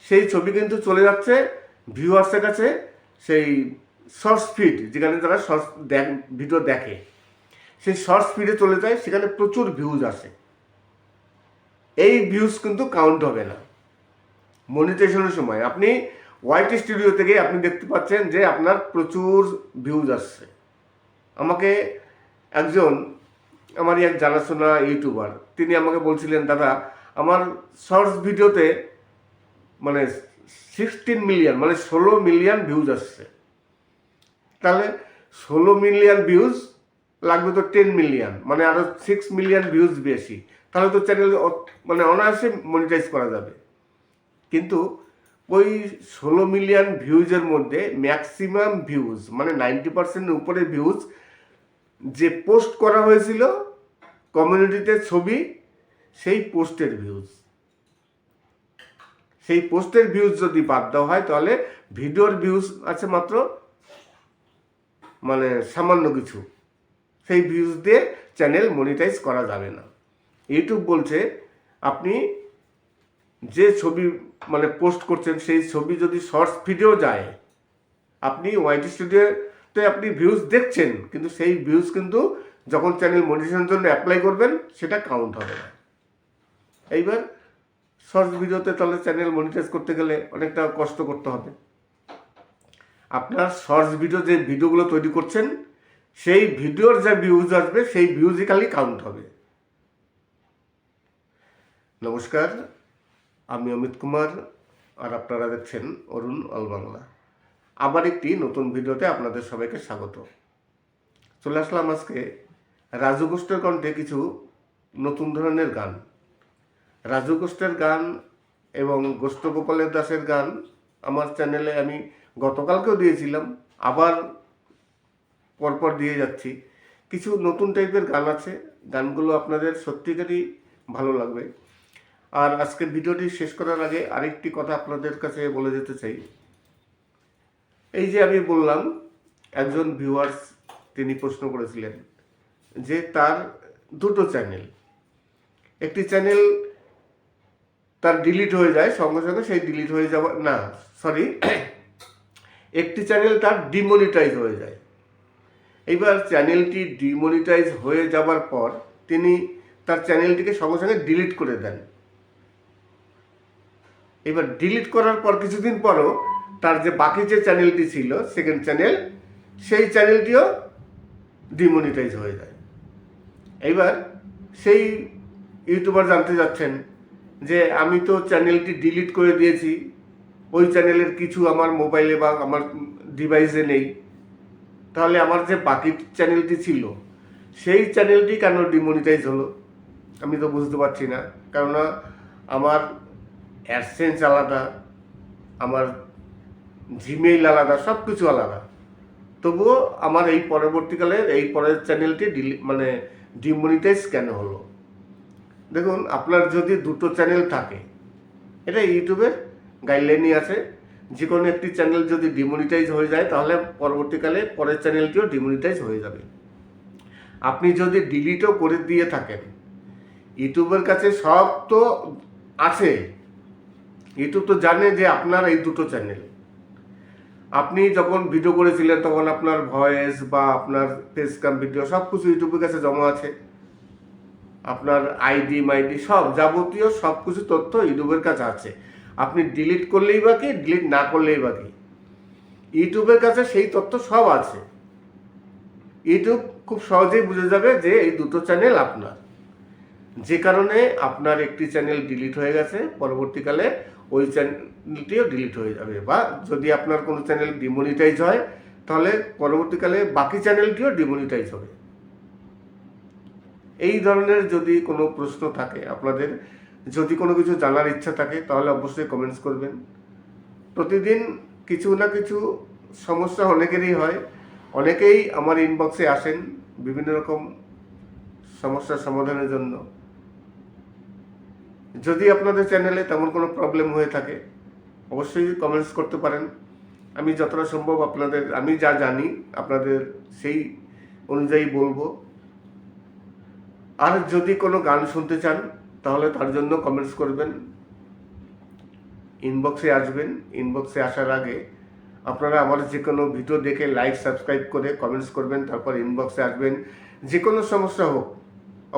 সেই ছবি কিন্তু চলে যাচ্ছে ভিউয়ার্সের কাছে, সেই শর্টস ফিড, যেখানে তারা শর্টস ভিডিও দেখে, সেই শর্টস ফিডে চলে যায়, সেখানে প্রচুর ভিউজ আসে। এই ভিউজ কিন্তু কাউন্ট হবে না মনিটাইজেশনের সময়। আপনি ওয়াইটি স্টুডিও থেকে আপনি দেখতে পাচ্ছেন যে আপনার প্রচুর ভিউজ আসছে। আমাকে একজন, আমারই এক জানাশোনা ইউটিউবার, তিনি আমাকে বলছিলেন, দাদা আমার শর্টস ভিডিওতে মানে 16 মিলিয়ন মানে 16 মিলিয়ন ভিউজ আসছে। তাহলে 16 মিলিয়ন ভিউজ লাগবে তো 10 মিলিয়ন, মানে আরও 6 মিলিয়ন ভিউজ বেশি, তাহলে তো চ্যানেল মানে অনায়াসে মনিটাইজ করা যাবে। কিন্তু ওই 16 মিলিয়ন ভিউজের মধ্যে ম্যাক্সিমাম ভিউজ মানে 90% উপরে ভিউজ যে পোস্ট করা হয়েছিল কমিউনিটিতে ছবি, সেই পোস্টের ভিউজ। সেই পোস্টের ভিউজ যদি বাদ দেওয়া হয় তাহলে ভিডিওর ভিউজ আছে মাত্র মানে সামান্য কিছু। সেই ভিউজ দিয়ে চ্যানেল মনিটাইজ করা যাবে না। ইউটিউব বলছে আপনি যে ছবি মানে পোস্ট করছেন সেই ছবি যদি শর্টস ভিডিও যায়, আপনি ওয়াইটি স্টুডিওতে আপনি ভিউজ দেখছেন, কিন্তু সেই ভিউজ কিন্তু যখন চ্যানেল মনিটাইজেশনের জন্য অ্যাপ্লাই করবেন সেটা কাউন্ট হবে না। এইবার শর্টস ভিডিওতে তাহলে চ্যানেল মনিটাইজ করতে গেলে অনেকটা কষ্ট করতে হবে। আপনার শর্টস ভিডিও যে ভিডিওগুলো তৈরি করছেন সেই ভিডিওর যে ভিউজ আসবে সেই ভিউজই খালি কাউন্ট হবে। নমস্কার, আমি অমিত কুমার, আর আপনারা দেখছেন অরুণ অল বাংলা। আবার একটি নতুন ভিডিওতে আপনাদের সবাইকে স্বাগত। চলে আসলাম আজকে রাজু গোষ্ঠের কণ্ঠে কিছু নতুন ধরনের গান। রাজু গোষ্ঠের গান এবং গোষ্ঠ গোপালের দাসের গান আমার চ্যানেলে আমি গতকালকেও দিয়েছিলাম, আবার পরপর দিয়ে যাচ্ছি। কিছু নতুন টাইপের গান আছে, গানগুলো আপনাদের সত্যিকারই ভালো লাগবে। আর আজকের ভিডিওটি শেষ করার আগে আরেকটি কথা আপনাদের কাছে বলে যেতে চাই। এই যে আমি বললাম একজন ভিউয়ার্স তিনি প্রশ্ন করেছিলেন যে তার দুটো চ্যানেল, একটি চ্যানেল তার ডিলিট হয়ে যায় সঙ্গে সঙ্গে, সেই ডিলিট হয়ে যাওয়া না সরি একটি চ্যানেল তার ডিমনিটাইজ হয়ে যায়। এইবার চ্যানেলটি ডিমনিটাইজ হয়ে যাওয়ার পর তিনি তার চ্যানেলটিকে সঙ্গে সঙ্গে ডিলিট করে দেন। এবার ডিলিট করার পর কিছুদিন পরও তার যে বাকি যে চ্যানেলটি ছিল সেকেন্ড চ্যানেল, সেই চ্যানেলটিও ডিমনিটাইজ হয়ে যায়। এইবার সেই ইউটিউবার জানতে যাচ্ছেন যে আমি তো চ্যানেলটি ডিলিট করে দিয়েছি, ওই চ্যানেলের কিছু আমার মোবাইলে বা আমার ডিভাইসে নেই, তাহলে আমার যে বাকি চ্যানেলটি ছিল সেই চ্যানেলটি কেন ডিমনিটাইজ হলো আমি তো বুঝতে পারছি না। কেননা আমার অ্যাডসেন্স আলাদা, আমার জিমেইল আলাদা, সব কিছু আলাদা, তবুও আমার এই পরবর্তীকালে এই পরের চ্যানেলটি ডিমনিটাইজ কেন হলো? দেখুন, আপনার যদি দুটো চ্যানেল থাকে, এটা ইউটিউবের গাইডলাইনই আছে, যে কোনো একটি চ্যানেল যদি ডিমনিটাইজ হয়ে যায় তাহলে পরবর্তীকালে পরের চ্যানেলটিও ডিমনিটাইজ হয়ে যাবে। আপনি যদি ডিলিটও করে দিয়ে থাকেন, ইউটিউবের কাছে সব তো আছে, ইউটিউব তো জানে যে আপনার এই দুটো চ্যানেল। আপনি যখন ভিডিও করেছিলেন তখন আপনার ভয়েস বা আপনার ফেস ক্যাম ভিডিও সব কিছু ইউটিউবের কাছে জমা আছে, আপনার আইডি মাইডি সব যাবতীয় সব কিছু তথ্য ইউটিউবের কাছে আছে। আপনি ডিলিট করলেই বা কি, ডিলিট না করলেই বা কি, ইউটিউবের কাছে সেই তথ্য সব আছে। ইউটিউব খুব সহজেই বুঝে যাবে যে এই দুটো চ্যানেল আপনার, যে কারণে আপনার একটি চ্যানেল ডিলিট হয়ে গেছে, পরবর্তীকালে ওই চ্যানেলটিও ডিলিট হয়ে যাবে। বা যদি আপনার কোনো চ্যানেল ডিমনিটাইজ হয় তাহলে পরবর্তীকালে বাকি চ্যানেলটিও ডিমনিটাইজ হবে। এই ধরনের যদি কোনো প্রশ্ন থাকে আপনাদের, যদি কোনো কিছু জানার ইচ্ছা থাকে তাহলে অবশ্যই কমেন্টস করবেন। প্রতিদিন কিছু না কিছু সমস্যা অনেকেরই হয়, অনেকেই আমার ইনবক্সে আসেন বিভিন্ন রকম সমস্যার সমাধানের জন্য। যদি আপনাদের চ্যানেলে তেমন কোনো প্রবলেম হয়ে থাকে অবশ্যই কমেন্টস করতে পারেন। আমি যতটা সম্ভব আপনাদের, আমি যা জানি আপনাদের সেই অনুযায়ী বলবো। আর যদি কোনো গান শুনতে চান তাহলে তার জন্য কমেন্টস করবেন, ইনবক্সে আসবেন। ইনবক্সে আসার আগে আপনারা আমার যে কোনো ভিডিও দেখে লাইক সাবস্ক্রাইব করে কমেন্টস করবেন, তারপর ইনবক্সে আসবেন। যে কোনো সমস্যা হোক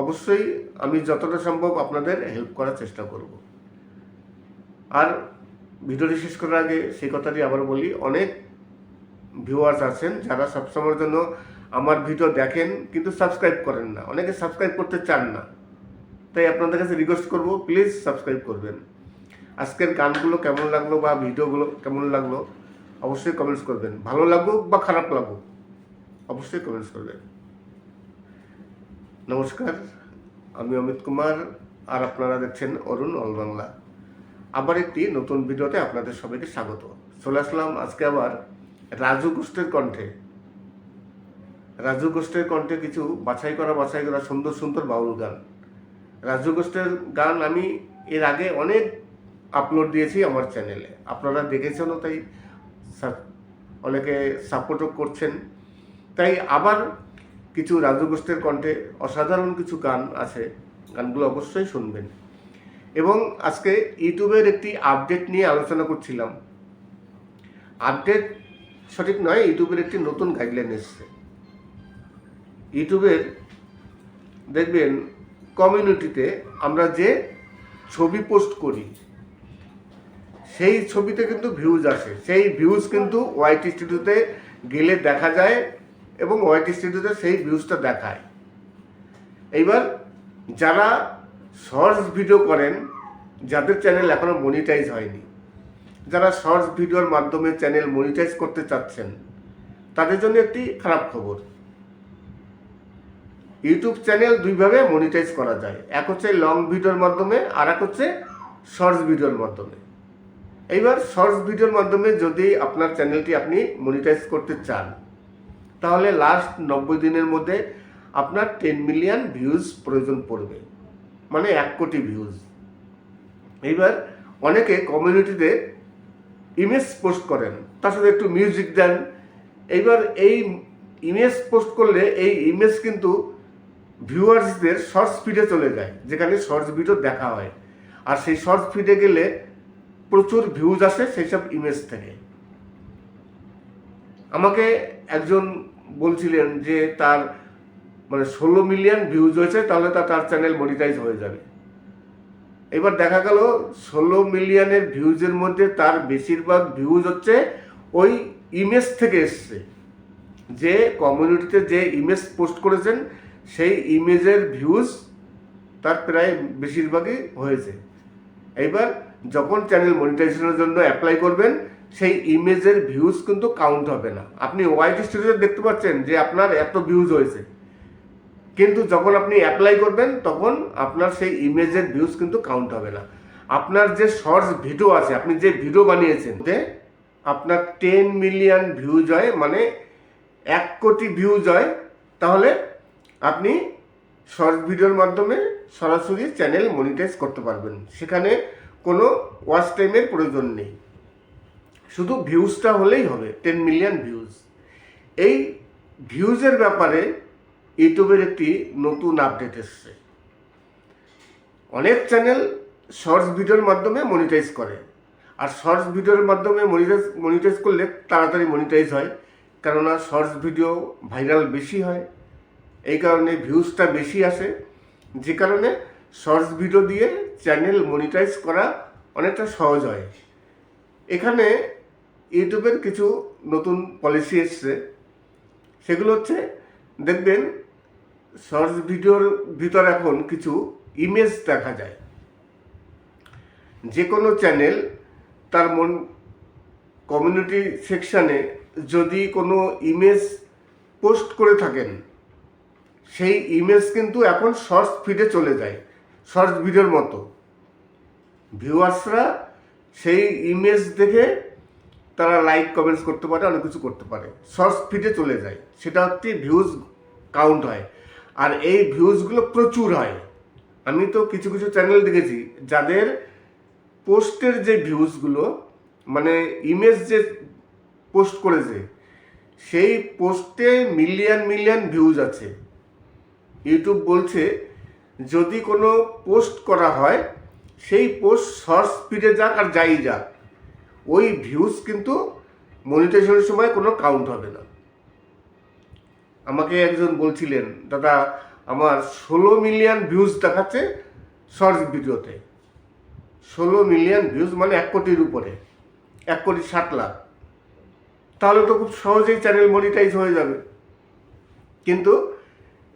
অবশ্যই আমি যতটা সম্ভব আপনাদের হেল্প করার চেষ্টা করব। আর ভিডিওটি শেষ করার আগে সেই কথাটি আবার বলি, অনেক ভিউয়ার্স আছেন যারা সবসময়ের জন্য আমার ভিডিও দেখেন কিন্তু সাবস্ক্রাইব করেন না, অনেকে সাবস্ক্রাইব করতে চান না। তাই আপনাদের কাছে রিকোয়েস্ট করব, প্লিজ সাবস্ক্রাইব করবেন। আজকের গানগুলো কেমন লাগলো বা ভিডিওগুলো কেমন লাগলো অবশ্যই কমেন্টস করবেন। ভালো লাগুক বা খারাপ লাগুক অবশ্যই কমেন্টস করবেন। নমস্কার, আমি অমিত কুমার, আর আপনারা দেখছেন অরুণ অল বাংলা। আবার একটি নতুন ভিডিওতে আপনাদের সবাইকে স্বাগত। চলে আসলাম আজকে আবার রাজু গোষ্ঠের কণ্ঠে। রাজু গোষ্ঠের কণ্ঠে কিছু বাছাই করা সুন্দর সুন্দর বাউল গান। রাজু গোষ্ঠের গান আমি এর আগে অনেক আপলোড দিয়েছি আমার চ্যানেলে, আপনারা দেখেছেনও, তাই অনেকে সাপোর্টও করছেন। তাই আবার কিছু রাজু গোষ্ঠের কণ্ঠে অসাধারণ কিছু গান আছে, গানগুলো অবশ্যই শুনবেন। এবং আজকে ইউটিউবের একটি আপডেট নিয়ে আলোচনা করছিলাম। আপডেট সঠিক নয়, ইউটিউবের একটি নতুন গাইডলাইন এসেছে। ইউটিউবের দেখবেন কমিউনিটিতে আমরা যে ছবি পোস্ট করি সেই ছবিতে কিন্তু ভিউজ আসে, সেই ভিউজ কিন্তু ওয়াইটি স্টুডিওতে গেলে দেখা যায় এবং ওয়াইটি স্টুডিওতে সেই ভিউজটা দেখায়। এইবার যারা শর্টস ভিডিও করেন, যাদের চ্যানেল এখনো মনিটাইজ হয়নি, যারা শর্টস ভিডিওর মাধ্যমে চ্যানেল মনিটাইজ করতে চাচ্ছেন, তাদের জন্য একটি খারাপ খবর। ইউটিউব চ্যানেল দুইভাবে মনিটাইজ করা যায়, এক হচ্ছে লং ভিডিওর মাধ্যমে, আর এক হচ্ছে শর্টস ভিডিওর মাধ্যমে। এইবার শর্টস ভিডিওর মাধ্যমে যদি আপনার চ্যানেলটি আপনি মনিটাইজ করতে চান তাহলে লাস্ট 90 দিনের মধ্যে আপনার 10 মিলিয়ন ভিউজ প্রয়োজন পড়বে, মানে 1 কোটি ভিউজ। এইবার অনেকে কমিউনিটিতে ইমেজ পোস্ট করেন, তার সাথে একটু মিউজিক দেন। এইবার এই ইমেজ পোস্ট করলে এই ইমেজ কিন্তু ভিউয়ার্সদের শর্টস ফিডে চলে যায়, যেখানে শর্টস ভিডিও দেখা হয়। আর সেই শর্টস ফিডে গেলে প্রচুর ভিউজ আসে সেই সব ইমেজ থেকে। আমাকে একজন বলছিলেন যে তার 16 মিলিয়ন ভিউজ হয়েছে, তাহলে তার চ্যানেল মনিটাইজ হয়ে যাবে। এবার দেখা গেল 16 মিলিয়নের ভিউজের মধ্যে তার বেশিরভাগ ভিউজ হচ্ছে ওই ইমেজ থেকে এসছে। যে কমিউনিটিতে যে ইমেজ পোস্ট করেছেন সেই ইমেজের ভিউজ তার প্রায় বেশিরভাগই হয়েছে। এইবার যখন চ্যানেল মনিটাইজেশনের জন্য অ্যাপ্লাই করবেন, সেই ইমেজের ভিউজ কিন্তু কাউন্ট হবে না। আপনি ওয়াইটি স্টুডিওতে দেখতে পাচ্ছেন যে আপনার এত ভিউজ হয়েছে, কিন্তু যখন আপনি অ্যাপ্লাই করবেন তখন আপনার সেই ইমেজের ভিউজ কিন্তু কাউন্ট হবে না। আপনার যে শর্টস ভিডিও আছে, আপনি যে ভিডিও বানিয়েছেন, আপনার 10 মিলিয়ন ভিউজ হয়, মানে 1 কোটি ভিউজ হয়, তাহলে আপনি শর্টস ভিডিওর মাধ্যমে সরাসরি চ্যানেল মনিটাইজ করতে পারবেন। সেখানে কোনো ওয়াচ টাইমের প্রয়োজন নেই, শুধু ভিউজটা হলেই হবে, 10 মিলিয়ন ভিউজ। এই ভিউজের ব্যাপারে ইউটিউবের একটি নতুন আপডেট এসছে। অনেক চ্যানেল শর্টস ভিডিওর মাধ্যমে মনিটাইজ করে, আর শর্টস ভিডিওর মাধ্যমে মনিটাইজ করলে তাড়াতাড়ি মনিটাইজ হয়, কেননা শর্টস ভিডিও ভাইরাল বেশি হয়, এই কারণে ভিউজটা বেশি আসে, যে কারণে শর্টস ভিডিও দিয়ে চ্যানেল মনিটাইজ করা অনেকটা সহজ হয়। এখানে ইউটিউবের কিছু নতুন পলিসি এসছে। সেগুলো হচ্ছে, দেখবেন শর্টস ভিডিওর ভিতর এখন কিছু ইমেজ দেখা যায়। যে কোনো চ্যানেল তার কমিউনিটি সেকশানে যদি কোনো ইমেজ পোস্ট করে থাকেন, সেই ইমেজ কিন্তু এখন শর্টস ফিডে চলে যায়, শর্টস ভিডিওর মতো। ভিউয়ার্সরা সেই ইমেজ দেখে তারা লাইক কমেন্টস করতে পারে, অনেক কিছু করতে পারে, শর্টস ফিডে চলে যায়, সেটা হচ্ছে ভিউজ কাউন্ট হয়। আর এই ভিউজগুলো প্রচুর হয়। আমি তো কিছু কিছু চ্যানেল দেখেছি যাদের পোস্টের যে ভিউজগুলো, মানে ইমেজ যে পোস্ট করেছে সেই পোস্টে মিলিয়ন মিলিয়ন ভিউজ আছে। ইউটিউব বলছে যদি কোনো পোস্ট করা হয়, সেই পোস্ট শর্টস ফিডে যাক আর যাই যাক, ওই ভিউজ কিন্তু মনিটাইজেশনের সময় কোনো কাউন্ট হবে না। আমাকে একজন বলছিলেন, দাদা আমার 16 মিলিয়ন ভিউজ দেখাচ্ছে শর্টস ভিডিওতে। 16 মিলিয়ন ভিউজ মানে 1 কোটির উপরে, 1,60,00,000। তাহলে তো খুব সহজেই চ্যানেল মনিটাইজ হয়ে যাবে। কিন্তু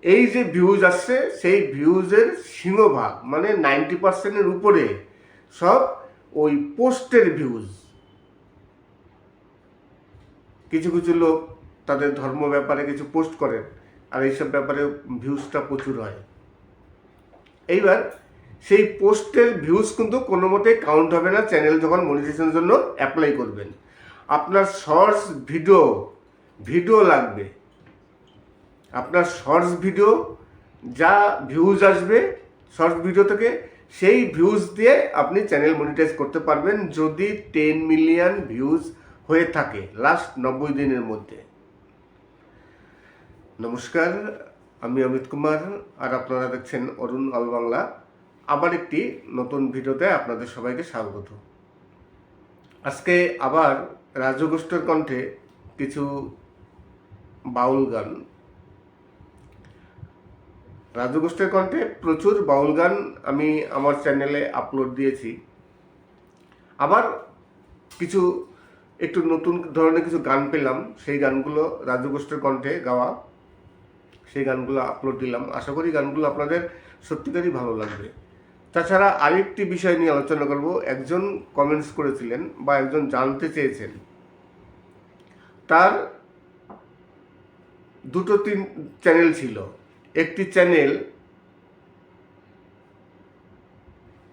এই যে ভিউজ আসছে, সেই ভিউজের সিংহভাগ মানে 90%-এর উপরে সব ওই পোস্টের ভিউজ। কিছু কিছু লোক তাদের ধর্ম ব্যাপারে কিছু পোস্ট করেন, আর এইসব ব্যাপারে ভিউজটা প্রচুর হয়। এইবার সেই পোস্টের ভিউজ কিন্তু কোনো মতেই কাউন্ট হবে না চ্যানেল যখন মনিটাইজেশনের জন্য অ্যাপ্লাই করবেন। আপনার শর্টস ভিডিও লাগবে। আপনার শর্টস ভিডিও যা ভিউজ আসবে শর্টস ভিডিও থেকে, সেই ভিউজ দিয়ে আপনি চ্যানেল মনিটাইজ করতে পারবেন যদি 10 মিলিয়ন ভিউজ হয়ে থাকে লাস্ট 90 দিনের মধ্যে। নমস্কার, আমি অমিত কুমার, আর আপনারা দেখছেন অরুণ অল বাংলা। আবার একটি নতুন ভিডিওতে আপনাদের সবাইকে স্বাগত। আজকে আবার রাজু ঘোষের কণ্ঠে কিছু বাউল গান। রাজু ঘোষের কণ্ঠে প্রচুর বাউল গান আমি আমার চ্যানেলে আপলোড দিয়েছি। আবার কিছু একটু নতুন ধরনের কিছু গান পেলাম, সেই গানগুলো রাজু ঘোষের কণ্ঠে গাওয়া, সেই গানগুলো আপলোড দিলাম। আশা করি গানগুলো আপনাদের সত্যিকারই ভালো লাগবে। তাছাড়া আরেকটি বিষয় নিয়ে আলোচনা করব। একজন কমেন্টস করেছিলেন বা একজন জানতে চেয়েছেন, তার 2-3 চ্যানেল ছিল। একটি চ্যানেল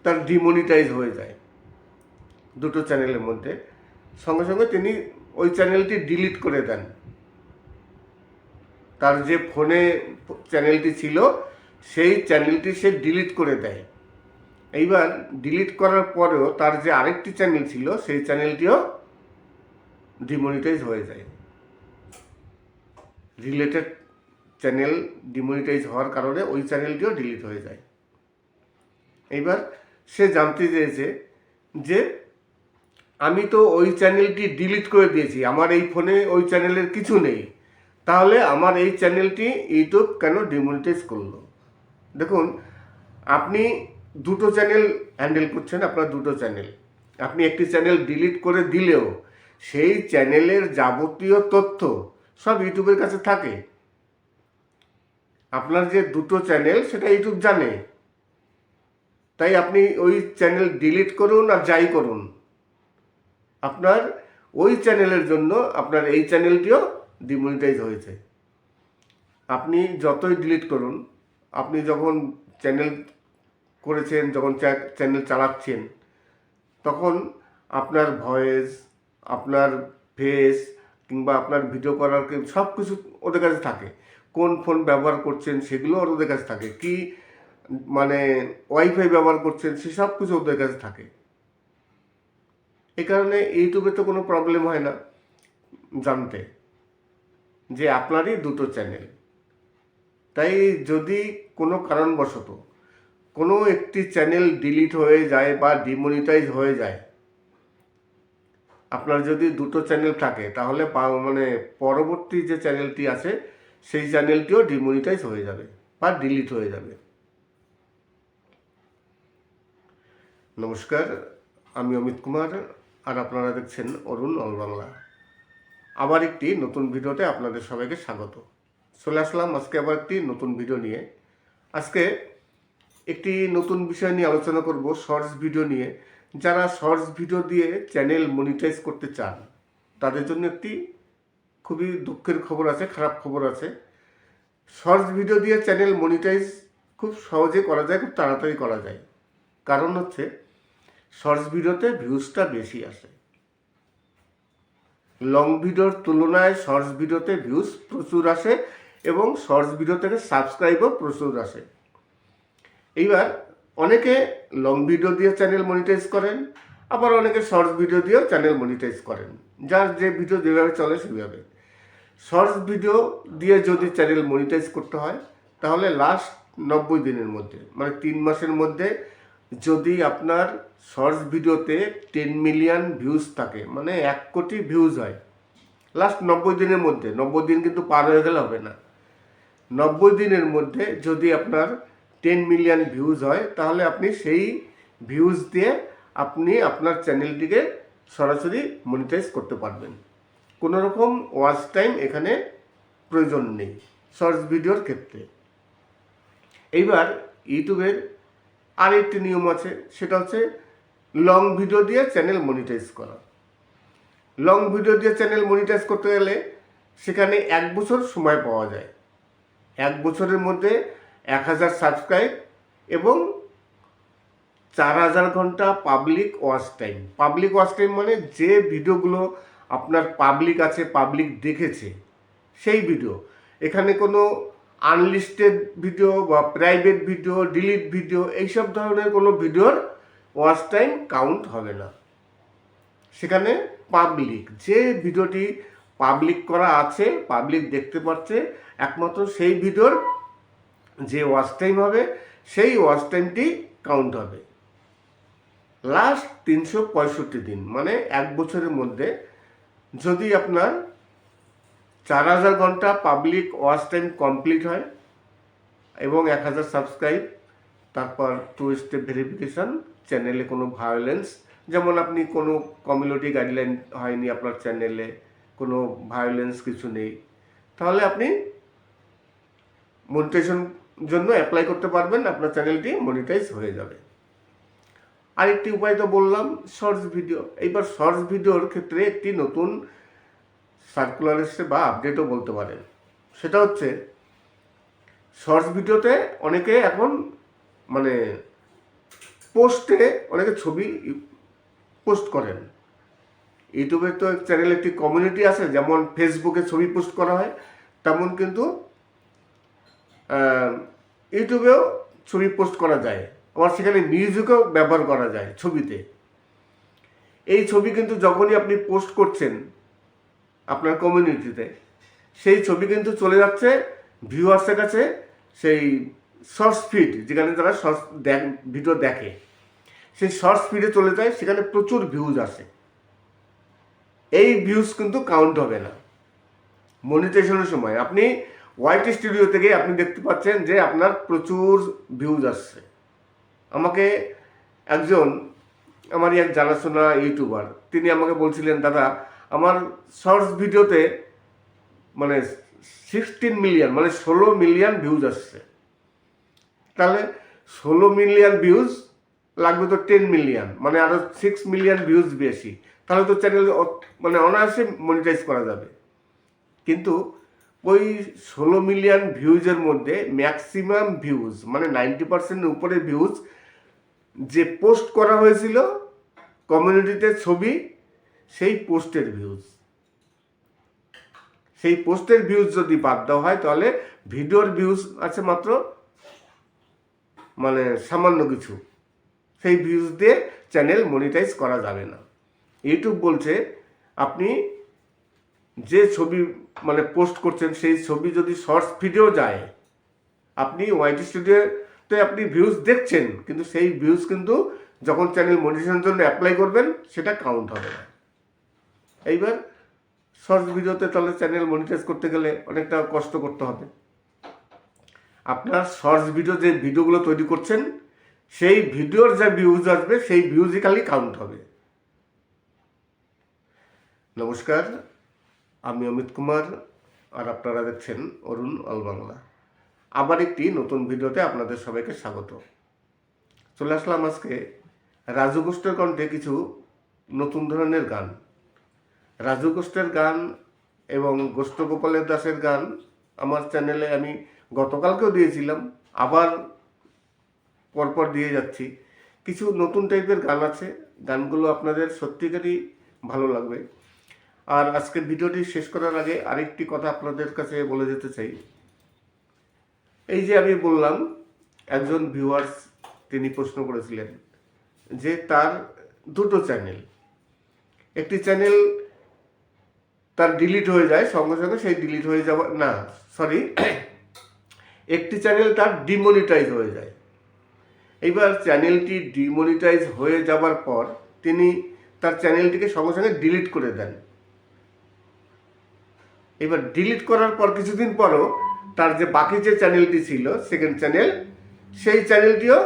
তার ডিমনিটাইজ হয়ে যায় 2টো চ্যানেলের মধ্যে, সঙ্গে সঙ্গে তিনি ওই চ্যানেলটি ডিলিট করে দেন। তার যে ফোনে চ্যানেলটি ছিল সেই চ্যানেলটি সে ডিলিট করে দেয়। এইবার ডিলিট করার পরেও তার যে আরেকটি চ্যানেল ছিল সেই চ্যানেলটিও ডিমনিটাইজ হয়ে যায়। রিলেটেড চ্যানেল ডিমনিটাইজ হওয়ার কারণে ওই চ্যানেলটিও ডিলিট হয়ে যায়। এইবার সে জানতে চেয়েছে যে আমি তো ওই চ্যানেলটি ডিলিট করে দিয়েছি, আমার এই ফোনে ওই চ্যানেলের কিছু নেই, তাহলে আমার এই চ্যানেলটি ইউটিউব কেন ডিমনিটাইজ করলো? দেখুন, আপনি দুটো চ্যানেল হ্যান্ডেল করছেন, আপনার দুটো চ্যানেল, আপনি একটি চ্যানেল ডিলিট করে দিলেও সেই চ্যানেলের যাবতীয় তথ্য সব ইউটিউবের কাছে থাকে। আপনার যে দুটো চ্যানেল সেটা ইউটিউব জানে, তাই আপনি ওই চ্যানেল ডিলিট করুন আর যাই করুন, আপনার ওই চ্যানেলের জন্য আপনার এই চ্যানেলটিও ডিমনিটাইজ হয়েছে। আপনি যতই ডিলিট করুন, আপনি যখন চ্যানেল করেছেন, যখন চ্যানেল চালাচ্ছেন, তখন আপনার ভয়েস, আপনার ফেস কিংবা আপনার ভিডিও করার সব কিছু ওদের কাছে থাকে। কোন ফোন ব্যবহার করছেন সেগুলো ওদের কাছে থাকে, কি মানে ওয়াইফাই ব্যবহার করছেন সেসব কিছু ওদের কাছে থাকে। এই কারণে ইউটিউবে তো কোনো প্রবলেম হয় না জানতে যে আপনারই দুটো চ্যানেল। তাই যদি কোনো কারণবশত কোনো একটি চ্যানেল ডিলিট হয়ে যায় বা ডিমনিটাইজ হয়ে যায়, আপনার যদি দুটো চ্যানেল থাকে, তাহলে মানে পরবর্তী যে চ্যানেলটি আছে সেই চ্যানেলটিও ডিমনিটাইজ হয়ে যাবে বা ডিলিট হয়ে যাবে। নমস্কার, আমি অমিত কুমার, আর আপনারা দেখছেন অরুণ অল বাংলা। আবার একটি নতুন ভিডিওতে আপনাদের সবাইকে স্বাগত। চলে আসলাম আজকে আবার একটি নতুন ভিডিও নিয়ে। আজকে একটি নতুন বিষয় নিয়ে আলোচনা করব, শর্টস ভিডিও নিয়ে। যারা শর্টস ভিডিও দিয়ে চ্যানেল মনিটাইজ করতে চান তাদের জন্য একটি খুবই দুঃখের খবর আছে, খারাপ খবর আছে। শর্টস ভিডিও দিয়ে চ্যানেল মনিটাইজ খুব সহজে করা যায়, খুব তাড়াতাড়ি করা যায়। কারণ হচ্ছে শর্টস ভিডিওতে ভিউজটা বেশি আসে। লং ভিডিওর তুলনায় শর্টস ভিডিওতে ভিউজ প্রচুর আসে এবং শর্টস ভিডিও থেকে সাবস্ক্রাইবও প্রচুর আসে। এইবার অনেকে লং ভিডিও দিয়ে চ্যানেল মনিটাইজ করেন, আবার অনেকে শর্টস ভিডিও দিয়েও চ্যানেল মনিটাইজ করেন, যার যে ভিডিও যেভাবে চলে সেভাবে। শর্টস ভিডিও দিয়ে যদি চ্যানেল মনিটাইজ করতে হয়, তাহলে লাস্ট 90 দিনের মধ্যে, মানে 3 মাসের মধ্যে যদি আপনার শর্টস ভিডিওতে 10 মিলিয়ন ভিউজ থাকে, মানে 1 কোটি ভিউজ হয়, লাস্ট 90 দিনের মধ্যে, 90 দিন কিন্তু পার হয়ে গেলে হবে না, 90 দিনের মধ্যে যদি আপনার 10 মিলিয়ন ভিউজ হয়, তাহলে আপনি সেই ভিউজ দিয়ে আপনি আপনার চ্যানেলটিকে সরাসরি মনিটাইজ করতে পারবেন। কোনো রকম ওয়াচ টাইম এখানে প্রয়োজন নেই শর্টস ভিডিওর ক্ষেত্রে। এইবার ইউটিউবের আরেকটি নিয়ম আছে, সেটা হচ্ছে লং ভিডিও দিয়ে চ্যানেল মনিটাইজ করা। লং ভিডিও দিয়ে চ্যানেল মনিটাইজ করতে গেলে সেখানে 1 বছর সময় পাওয়া যায়। 1 বছরের মধ্যে 1000 সাবস্ক্রাইব এবং 4000 ঘন্টা public watch time. Public watch time মানে যে ভিডিওগুলো আপনার পাবলিক আছে, পাবলিক দেখেছে সেই ভিডিও। এখানে কোনো আনলিস্টেড ভিডিও বা প্রাইভেট ভিডিও, ডিলিট ভিডিও, এইসব ধরনের কোনো ভিডিওর ওয়াচ টাইম কাউন্ট হবে না। সেখানে পাবলিক, যে ভিডিওটি পাবলিক করা আছে, পাবলিক দেখতে পাচ্ছে, একমাত্র সেই ভিডিওর যে ওয়াচ টাইম হবে সেই ওয়াচ টাইমটি কাউন্ট হবে। লাস্ট 365 দিন, মানে 1 বছরের মধ্যে যদি আপনার 4000 ঘন্টা পাবলিক ওয়াচ টাইম কমপ্লিট হয় এবং 1000 সাবস্ক্রাইব, তারপর 2 স্টেপ ভেরিফিকেশান, চ্যানেলে কোনো ভায়োলেন্স, যেমন আপনি কোনো কমিউনিটি গাইডলাইন হয়নি আপনার চ্যানেলে, কোনো ভায়োলেন্স কিছু নেই, তাহলে আপনি মনিটাইজেশন জন্য অ্যাপ্লাই করতে পারবেন, আপনার চ্যানেলটি মনিটাইজ হয়ে যাবে। আরেকটি উপায় তো বললাম, শর্টস ভিডিও। এইবার শর্টস ভিডিওর ক্ষেত্রে একটি নতুন সার্কুলার এসছে বা আপডেটও বলতে পারেন। সেটা হচ্ছে শর্টস ভিডিওতে অনেকে এখন মানে পোস্টে অনেকে ছবি পোস্ট করেন। ইউটিউবের তো চ্যানেলে একটি কমিউনিটি আছে, যেমন ফেসবুকে ছবি পোস্ট করা হয়, তেমন কিন্তু ইউটিউবেও ছবি পোস্ট করা যায়। আবার সেখানে মিউজিকও ব্যবহার করা যায় ছবিতে। এই ছবি কিন্তু যখনই আপনি পোস্ট করছেন আপনার কমিউনিটিতে, সেই ছবি কিন্তু চলে যাচ্ছে ভিউয়ার্সের কাছে সেই শর্টস ফিড, যেখানে তারা শর্টস ভিডিও দেখে, সেই শর্টস ফিডে চলে যায়, সেখানে প্রচুর ভিউজ আসে। এই ভিউজ কিন্তু কাউন্ট হবে না মনিটাইজেশনের সময়। আপনি ওয়াইটি স্টুডিও থেকে আপনি দেখতে পাচ্ছেন যে আপনার প্রচুর ভিউজ আসছে। আমাকে একজন, আমারই এক জানাশোনা ইউটিউবার, তিনি আমাকে বলছিলেন, দাদা আমার শর্টস ভিডিওতে মানে 16 মিলিয়ন, মানে 16 মিলিয়ন ভিউজ আসছে। তাহলে 16 মিলিয়ন ভিউজ লাগবে তো 10 মিলিয়ন, মানে আরও 6 মিলিয়ন ভিউজ বেশি, তাহলে তো চ্যানেল মানে অনায়াসে মনিটাইজ করা যাবে। কিন্তু ওই 16 মিলিয়ন ভিউজের মধ্যে ম্যাক্সিমাম ভিউজ, মানে 90% উপরে ভিউজ যে পোস্ট করা হয়েছিল কমিউনিটিতে ছবি, সেই পোস্টের ভিউজ, সেই পোস্টের ভিউজ যদি বাদ দেওয়া হয়, তাহলে ভিডিওর ভিউজ আছে মাত্র মানে সামান্য কিছু। সেই ভিউজ দিয়ে চ্যানেল মনিটাইজ করা যাবে না। ইউটিউব বলছে আপনি যে ছবি মানে পোস্ট করছেন, সেই ছবি যদি শর্টস ভিডিও যায়, আপনি ওয়াইটি স্টুডিওতে আপনি ভিউজ দেখছেন, কিন্তু সেই ভিউজ কিন্তু যখন চ্যানেল মনিটাইজেশনের জন্য অ্যাপ্লাই করবেন, সেটা কাউন্ট হবে না। এইবার শর্টস ভিডিওতে তাহলে চ্যানেল মনিটাইজ করতে গেলে অনেকটা কষ্ট করতে হবে। আপনার শর্টস ভিডিও যে ভিডিওগুলো তৈরি করছেন, সেই ভিডিওর যে ভিউজ আসবে, সেই ভিউজই খালি কাউন্ট হবে। নমস্কার, আমি অমিত কুমার, আর আপনারা দেখছেন অরুণ অল বাংলা। আবার একটি নতুন ভিডিওতে আপনাদের সবাইকে স্বাগত। চলে আসলাম আজকে রাজু গোষ্ঠের কণ্ঠে কিছু নতুন ধরনের গান। রাজু গোষ্ঠের গান এবং গোষ্ঠ গোপালের দাসের গান আমার চ্যানেলে আমি গতকালকেও দিয়েছিলাম, আবার পরপর দিয়ে যাচ্ছি। কিছু নতুন টাইপের গান আছে, গানগুলো আপনাদের সত্যিকারই ভালো লাগবে। আর আজকের ভিডিওটি শেষ করার আগে আরেকটি কথা আপনাদের কাছে বলে যেতে চাই। এই যে আমি বললাম, একজন ভিউয়ার্স তিনি প্রশ্ন করেছিলেন যে তার দুটো চ্যানেল, একটি চ্যানেল তার ডিলিট হয়ে যায় সঙ্গে সঙ্গে, সেই ডিলিট হয়ে যাওয়া না, সরি, একটি চ্যানেল তার ডিমনিটাইজ হয়ে যায়। এইবার চ্যানেলটি ডিমনিটাইজ হয়ে যাওয়ার পর তিনি তার চ্যানেলটিকে সঙ্গে সঙ্গে ডিলিট করে দেন। এবার ডিলিট করার পর কিছুদিন পরও তার যে বাকি যে চ্যানেলটি ছিল, সেকেন্ড চ্যানেল, সেই চ্যানেলটিও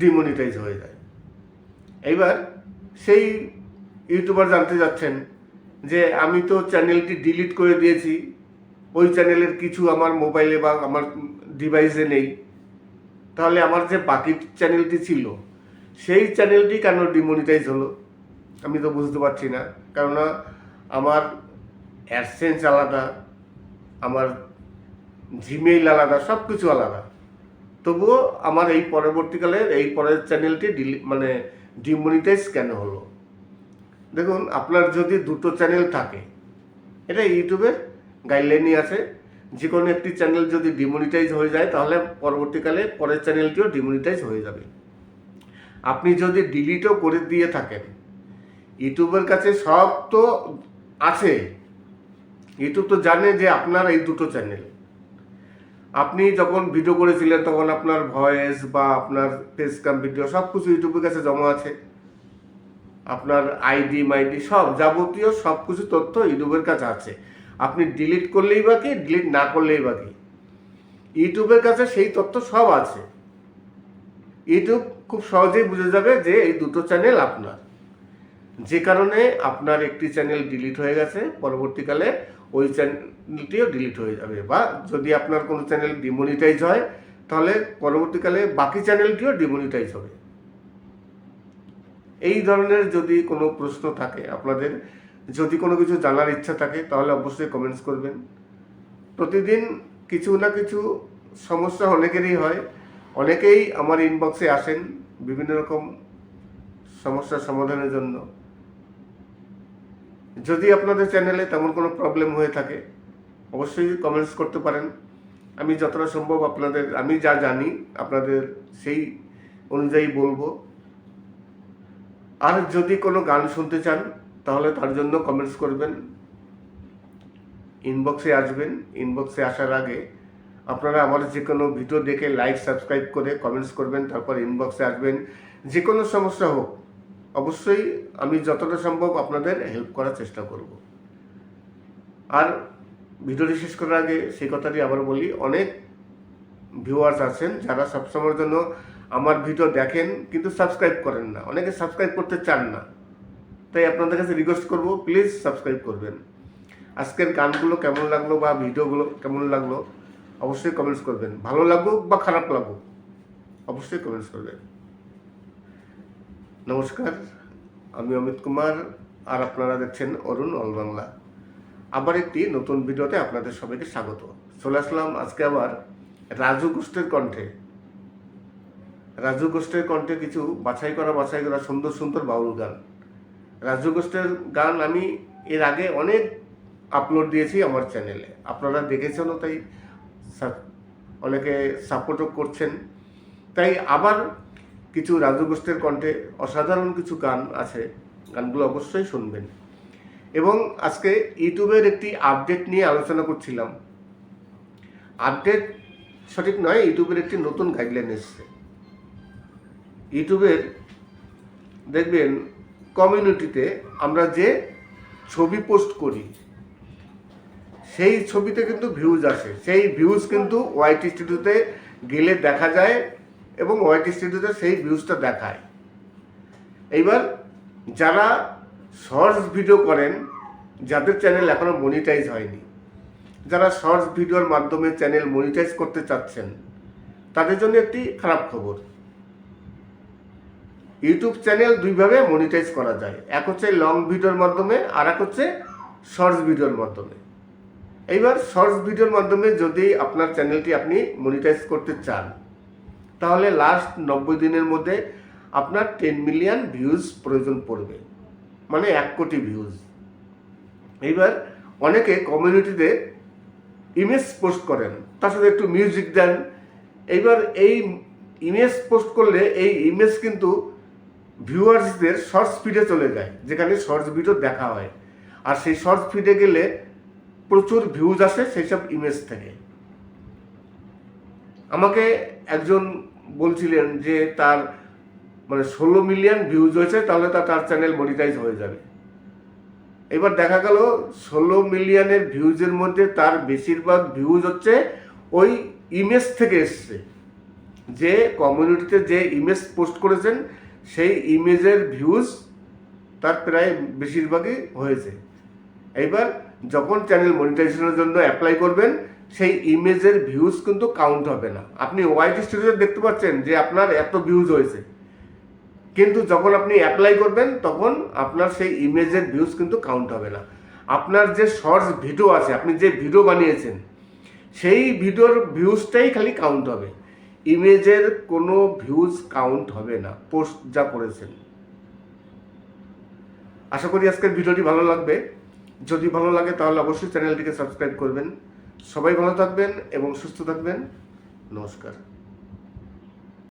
ডিমনিটাইজ হয়ে যায়। এইবার সেই ইউটিউবার জানতে যাচ্ছেন যে আমি তো চ্যানেলটি ডিলিট করে দিয়েছি, ওই চ্যানেলের কিছু আমার মোবাইলে বা আমার ডিভাইসে নেই, তাহলে আমার যে বাকি চ্যানেলটি ছিল, সেই চ্যানেলটি কেন ডিমনিটাইজ হলো? আমি তো বুঝতে পারছি না। কেননা আমার অ্যাডসেন্স আলাদা, আমার জিমেইল আলাদা, সব কিছু আলাদা, তবুও আমার এই পরবর্তীকালে এই পরের চ্যানেলটি মানে ডিমনিটাইজ কেন হলো? দেখুন, আপনার যদি দুটো চ্যানেল থাকে, এটা ইউটিউবের গাইডলাইনই আছে, যে কোনো একটি চ্যানেল যদি ডিমনিটাইজ হয়ে যায়, তাহলে পরবর্তীকালে পরের চ্যানেলটিও ডিমনিটাইজ হয়ে যাবে। আপনি যদি ডিলিটও করে দিয়ে থাকেন, ইউটিউবের কাছে সব তো আছে, ইউটিউব তো জানে যে আপনার এই দুটো চ্যানেল। আপনি যখন ভিডিও করেছিলেন, তখন আপনার ভয়েস বা আপনার ফেস ক্যাম ভিডিও সব কিছু ইউটিউবের কাছে জমা আছে। আপনার আইডি মাইডি সব যাবতীয় সব কিছু তথ্য ইউটিউবের কাছে আছে। আপনি ডিলিট করলেই বা কি, ডিলিট না করলেই বা কি, ইউটিউবের কাছে সেই তথ্য সব আছে। ইউটিউব খুব সহজেই বুঝে যাবে যে এই দুটো চ্যানেল আপনার। যে কারণে আপনার একটি চ্যানেল ডিলিট হয়ে গেছে, পরবর্তীকালে ওই চ্যানেলটিও ডিলিট হয়ে যাবে। বা যদি আপনার কোনো চ্যানেল ডিমনিটাইজ হয়, তাহলে পরবর্তীকালে বাকি চ্যানেলটিও ডিমনিটাইজ হবে। এই ধরনের যদি কোনো প্রশ্ন থাকে আপনাদের, যদি কোনো কিছু জানার ইচ্ছা থাকে, তাহলে অবশ্যই কমেন্টস করবেন। প্রতিদিন কিছু না কিছু সমস্যা অনেকেরই হয়, অনেকেই আমার ইনবক্সে আসেন বিভিন্ন রকম সমস্যার সমাধানের জন্য। যদি আপনাদের চ্যানেলে তেমন কোনো প্রবলেম হয়ে থাকে, অবশ্যই কমেন্টস করতে পারেন। আমি যতটা সম্ভব আপনাদের, আমি যা জানি আপনাদের সেই অনুযায়ী বলবো। আর যদি কোনো গান শুনতে চান, তাহলে তার জন্য কমেন্টস করবেন, ইনবক্সে আসবেন। ইনবক্সে আসার আগে আপনারা আমার যে কোনো ভিডিও দেখে লাইক সাবস্ক্রাইব করে কমেন্টস করবেন, তারপর ইনবক্সে আসবেন। যে কোনো সমস্যা হোক অবশ্যই আমি যতটা সম্ভব আপনাদের হেল্প করার চেষ্টা করব। আর ভিডিওটি শেষ করার আগে সেই কথাটি আবার বলি, অনেক ভিউয়ার্স আছেন যারা সবসময়ের জন্য আমার ভিডিও দেখেন কিন্তু সাবস্ক্রাইব করেন না, অনেকে সাবস্ক্রাইব করতে চান না। তাই আপনাদের কাছে রিকোয়েস্ট করব, প্লিজ সাবস্ক্রাইব করবেন। আজকের গানগুলো কেমন লাগলো বা ভিডিওগুলো কেমন লাগলো অবশ্যই কমেন্টস করবেন। ভালো লাগুক বা খারাপ লাগুক অবশ্যই কমেন্টস করবেন। নমস্কার, আমি অমিত কুমার, আর আপনারা দেখছেন অরুণ অল বাংলা। আবার একটি নতুন ভিডিওতে আপনাদের সবাইকে স্বাগত। চলে আসলাম আজকে আবার রাজু গোষ্ঠের কণ্ঠে। রাজু গোষ্ঠের কণ্ঠে কিছু বাছাই করা সুন্দর সুন্দর বাউল গান। রাজু গোষ্ঠের গান আমি এর আগে অনেক আপলোড দিয়েছি আমার চ্যানেলে, আপনারা দেখেছেনও, তাই অনেকে সাপোর্টও করছেন। তাই আবার কিছু রাজু গোষ্ঠের কণ্ঠে অসাধারণ কিছু গান আছে, গানগুলো অবশ্যই শুনবেন। এবং আজকে ইউটিউবের একটি আপডেট নিয়ে আলোচনা করছিলাম। আপডেট সঠিক নয়, ইউটিউবের একটি নতুন গাইডলাইন এসেছে। ইউটিউবের দেখবেন কমিউনিটিতে আমরা যে ছবি পোস্ট করি সেই ছবিতে কিন্তু ভিউজ আসে, সেই ভিউজ কিন্তু ওয়াইটি স্টুডিওতে গেলে দেখা যায় এবং ওয়াইটি স্টুডিওতে সেই ভিউজটা দেখায়। এইবার যারা শর্টস ভিডিও করেন, যাদের চ্যানেল এখনো মনিটাইজ হয়নি, যারা শর্টস ভিডিওর মাধ্যমে চ্যানেল মনিটাইজ করতে চাচ্ছেন, তাদের জন্য একটি খারাপ খবর। ইউটিউব চ্যানেল দুইভাবে মনিটাইজ করা যায়, এক হচ্ছে লং ভিডিওর মাধ্যমে, আর এক হচ্ছে শর্টস ভিডিওর মাধ্যমে। এইবার শর্টস ভিডিওর মাধ্যমে যদি আপনার চ্যানেলটি আপনি মনিটাইজ করতে চান, তাহলে লাস্ট 90 দিনের মধ্যে আপনার 10 মিলিয়ন ভিউজ প্রয়োজন পড়বে, মানে 1 কোটি ভিউজ। এইবার অনেকে কমিউনিটিতে ইমেজ পোস্ট করেন, তার সাথে একটু মিউজিক দেন। এইবার এই ইমেজ পোস্ট করলে এই ইমেজ কিন্তু ভিউয়ার্সদের শর্টস ফিডে চলে যায়, যেখানে শর্টস ভিডিও দেখা হয়। আর সেই শর্টস ফিডে গেলে প্রচুর ভিউজ আসে সেই সব ইমেজ থেকে। আমাকে একজন বলছিলেন যে তার 16 মিলিয়ন ভিউজ হয়েছে, তাহলে তার চ্যানেল মনিটাইজ হয়ে যাবে। এবার দেখা গেল 16 মিলিয়নের ভিউজের মধ্যে তার বেশিরভাগ ভিউজ হচ্ছে ওই ইমেজ থেকে এসছে। যে কমিউনিটিতে যে ইমেজ পোস্ট করেছেন সেই ইমেজের ভিউজ তার প্রায় বেশিরভাগই হয়েছে। এইবার যখন চ্যানেল মনিটাইজেশনের জন্য অ্যাপ্লাই করবেন, সেই ইমেজের ভিউজ কিন্তু কাউন্ট হবে না। আপনি ওয়াইটি স্টুডিওতে দেখতে পাচ্ছেন যে আপনার এত ভিউজ হয়েছে, কিন্তু যখন আপনি অ্যাপ্লাই করবেন তখন আপনার সেই ইমেজের ভিউজ কিন্তু কাউন্ট হবে না। আপনার যে শর্টস ভিডিও আছে, আপনি যে ভিডিও বানিয়েছেন, সেই ভিডিওর ভিউজটাই খালি কাউন্ট হবে, ইমেজের কোনো ভিউজ কাউন্ট হবে না, পোস্ট যা করেছেন। আশা করি আজকের ভিডিওটি ভালো লাগবে। যদি ভালো লাগে তাহলে অবশ্যই চ্যানেলটিকে সাবস্ক্রাইব করবেন। সবাই ভালো থাকবেন এবং সুস্থ থাকবেন। নমস্কার।